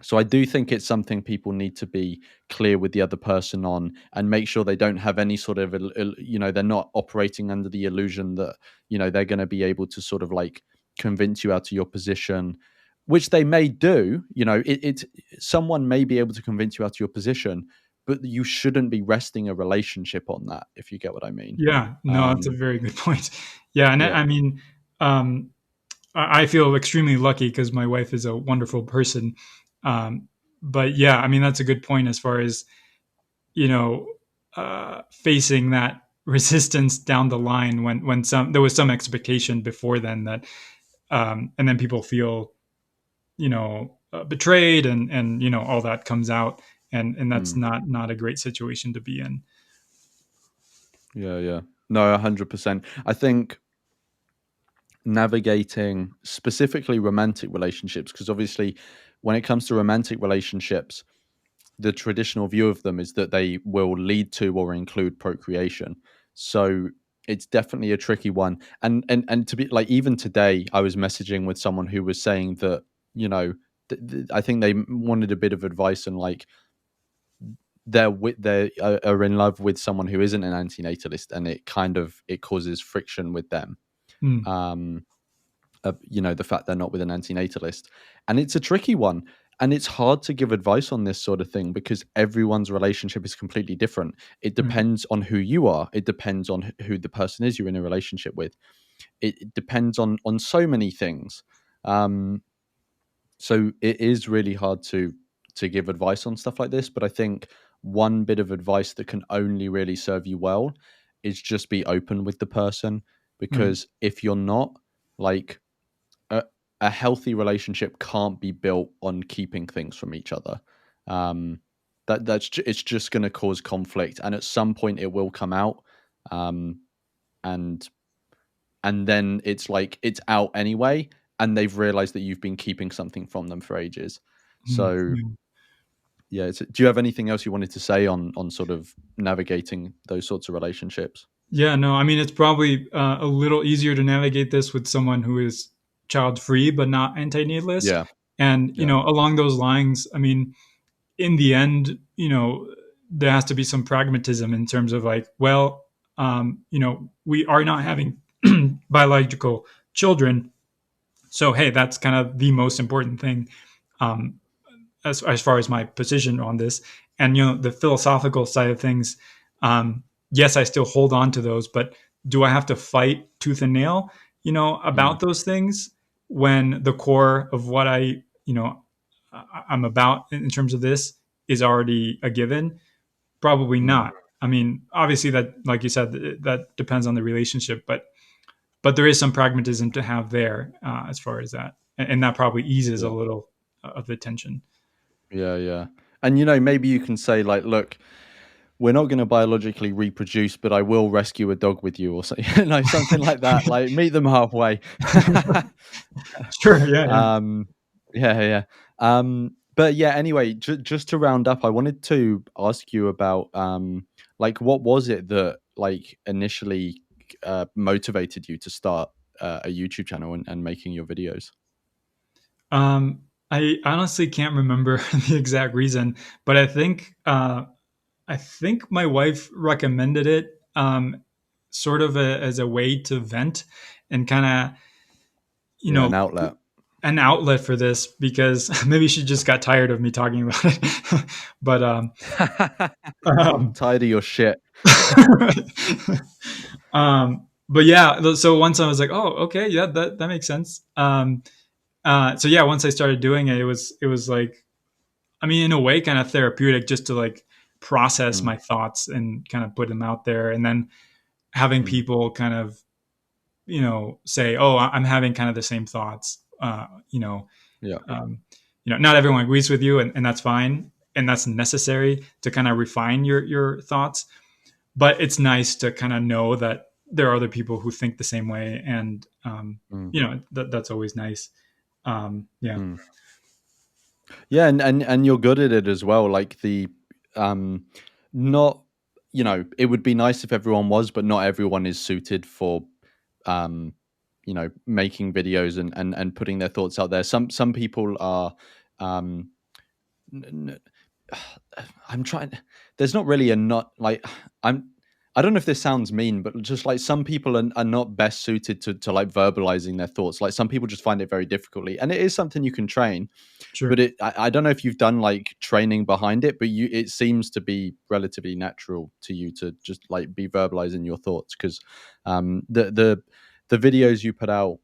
So I do think it's something people need to be clear with the other person on, and make sure they don't have any sort of they're not operating under the illusion that they're going to be able to sort of like convince you out of your position, which they may do. It's someone may be able to convince you out of your position, but you shouldn't be resting a relationship on that, if you get what I mean. yeah, no, that's a um very good point. Yeah, and yeah. I mean, um, I feel extremely lucky because my wife is a wonderful person. Um, but yeah, I mean, that's a good point as far as, you know, facing that resistance down the line when there was some expectation before then that, and then people feel, betrayed, and all that comes out, and that's Mm. not a great situation to be in. Yeah, yeah. No, 100%. I think navigating specifically romantic relationships, because obviously when it comes to romantic relationships, the traditional view of them is that they will lead to or include procreation. So it's definitely a tricky one. And to be like, even today I was messaging with someone who was saying that, you know I think they wanted a bit of advice, and like they are in love with someone who isn't an antinatalist, and it causes friction with them. Mm, um the fact they're not with an antinatalist. And it's a tricky one. And it's hard to give advice on this sort of thing because everyone's relationship is completely different. It mm, depends on who you are. It depends on who the person is you're in a relationship with. It depends on so many things. Um, so it is really hard to give advice on stuff like this, but I think one bit of advice that can only really serve you well is just be open with the person, Right. because if you're not, like, a, a healthy relationship can't be built on keeping things from each other. Um, it's just going to cause conflict, and at some point it will come out, um, and then it's like it's out anyway, and they've realized that you've been keeping something from them for ages. So Mm. yeah, do you have anything else you wanted to say on sort of navigating those sorts of relationships? Yeah, no, I mean, it's probably a little easier to navigate this with someone who is child free but not antinatalist. Yeah, And, yeah, along those lines, I mean, in the end, there has to be some pragmatism in terms of like, well, we are not having biological children. So, hey, that's kind of the most important thing. Um, as far as my position on this, and the philosophical side of things, yes, I still hold on to those, but do I have to fight tooth and nail mm, about those things when the core of what I'm about in terms of this is already a given? Probably mm, not. I mean, obviously, that, like you said, that depends on the relationship, but there is some pragmatism to have there, as far as that, and that probably eases a yeah, little of the tension. yeah, yeah. And maybe you can say like, look, we're not going to biologically reproduce, but I will rescue a dog with you, or something, something like that. Like, meet them halfway. Sure. Yeah. Yeah. um, yeah, yeah. But yeah. Anyway, just to round up, I wanted to ask you about like, what was it that like initially motivated you to start a YouTube channel and making your videos? I honestly can't remember the exact reason, but I think my wife recommended it, sort of as a way to vent and kind of, you Yeah, an know, outlet. an outlet for this, because maybe she just got tired of me talking about it. But um, Tired of your shit. but yeah, so once I was like, oh, okay, yeah, that makes sense. So yeah, once I started doing it, it was like, I mean, in a way, kind of therapeutic, just to like process Mm, my thoughts and kind of put them out there, and then having mm, people kind of, say, "Oh, I'm having kind of the same thoughts." yeah. Not everyone agrees with you, and that's fine, and that's necessary to kind of refine your thoughts. But it's nice to kind of know that there are other people who think the same way, and Mm, that's always nice. Yeah, mm. Yeah, and you're good at it as well. Like um, not, it would be nice if everyone was, but not everyone is suited for, um, making videos and putting their thoughts out there. Some people are, um, n- I'm trying. There's not really a not like I'm. I don't know if this sounds mean, but just like some people are not best suited to like verbalizing their thoughts. Like some people just find it very difficultly, and it is something you can train. sure. But I don't know if you've done like training behind it, but it seems to be relatively natural to you to just like be verbalizing your thoughts, because the videos you put out,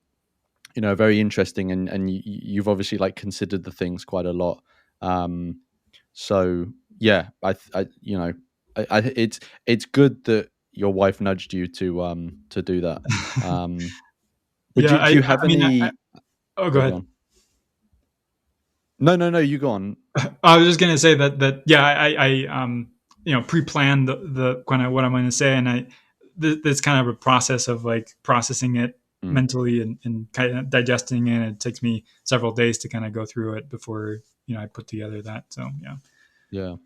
are very interesting, and you've obviously like considered the things quite a lot. Um, so yeah, it's good that your wife nudged you to do that. Um, but Yeah, do I you have I mean, any? oh, go Sorry, go ahead. on. No, no, no. You go on. I was just gonna say that yeah, I pre-planned the kind of what I'm going to say, and this kind of a process of like processing it Mm, mentally and kind of digesting it. It takes me several days to kind of go through it before I put together that. So yeah. yeah.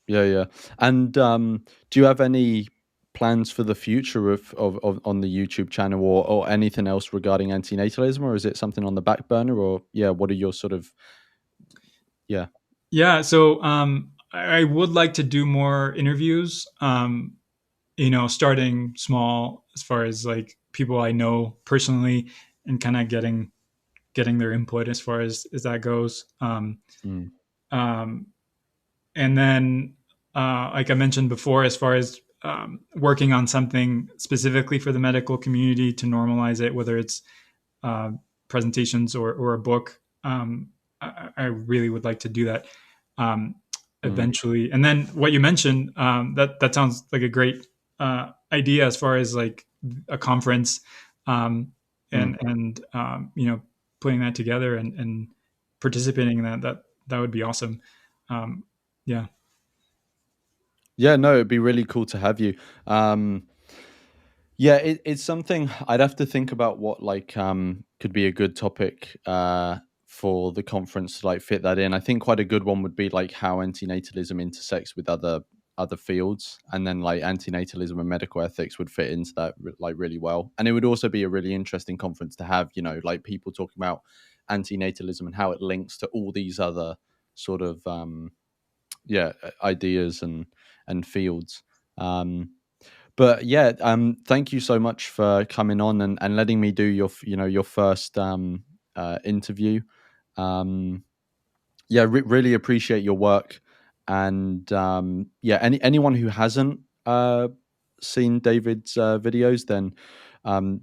Yeah, yeah. And do you have any plans for the future of on the YouTube channel, or anything else regarding antinatalism, or is it something on the back burner, or yeah, what are your sort of yeah. Yeah, so I would like to do more interviews. Starting small as far as like people I know personally, and kind of getting their input as far as that goes. Mm, Um, and then, like I mentioned before, as far as working on something specifically for the medical community to normalize it, whether it's uh, presentations or a book. I really would like to do that um, Mm, eventually. And then what you mentioned, that sounds like a great idea as far as like a conference, um, mm. and putting that together and participating in that would be awesome. Um, yeah. Yeah, no, it'd be really cool to have you. Um, Yeah, it's something I'd have to think about what like could be a good topic for the conference to like fit that in. I think quite a good one would be like how antinatalism intersects with other fields, and then like antinatalism and medical ethics would fit into that like really well. And it would also be a really interesting conference to have, you know, like people talking about antinatalism and how it links to all these other sort of ideas and fields. Um, but yeah, thank you so much for coming on and letting me do your first interview. Um, yeah, really appreciate your work, and yeah, anyone who hasn't seen David's videos, then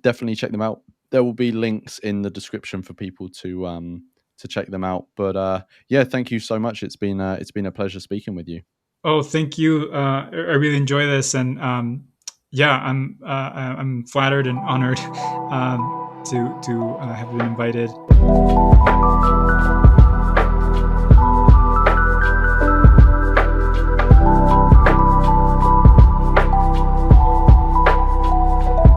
definitely check them out. There will be links in the description for people to check them out. But yeah, thank you so much. It's been a pleasure speaking with you. Oh, thank you. I really enjoy this, and yeah, I'm flattered and honored to have been invited.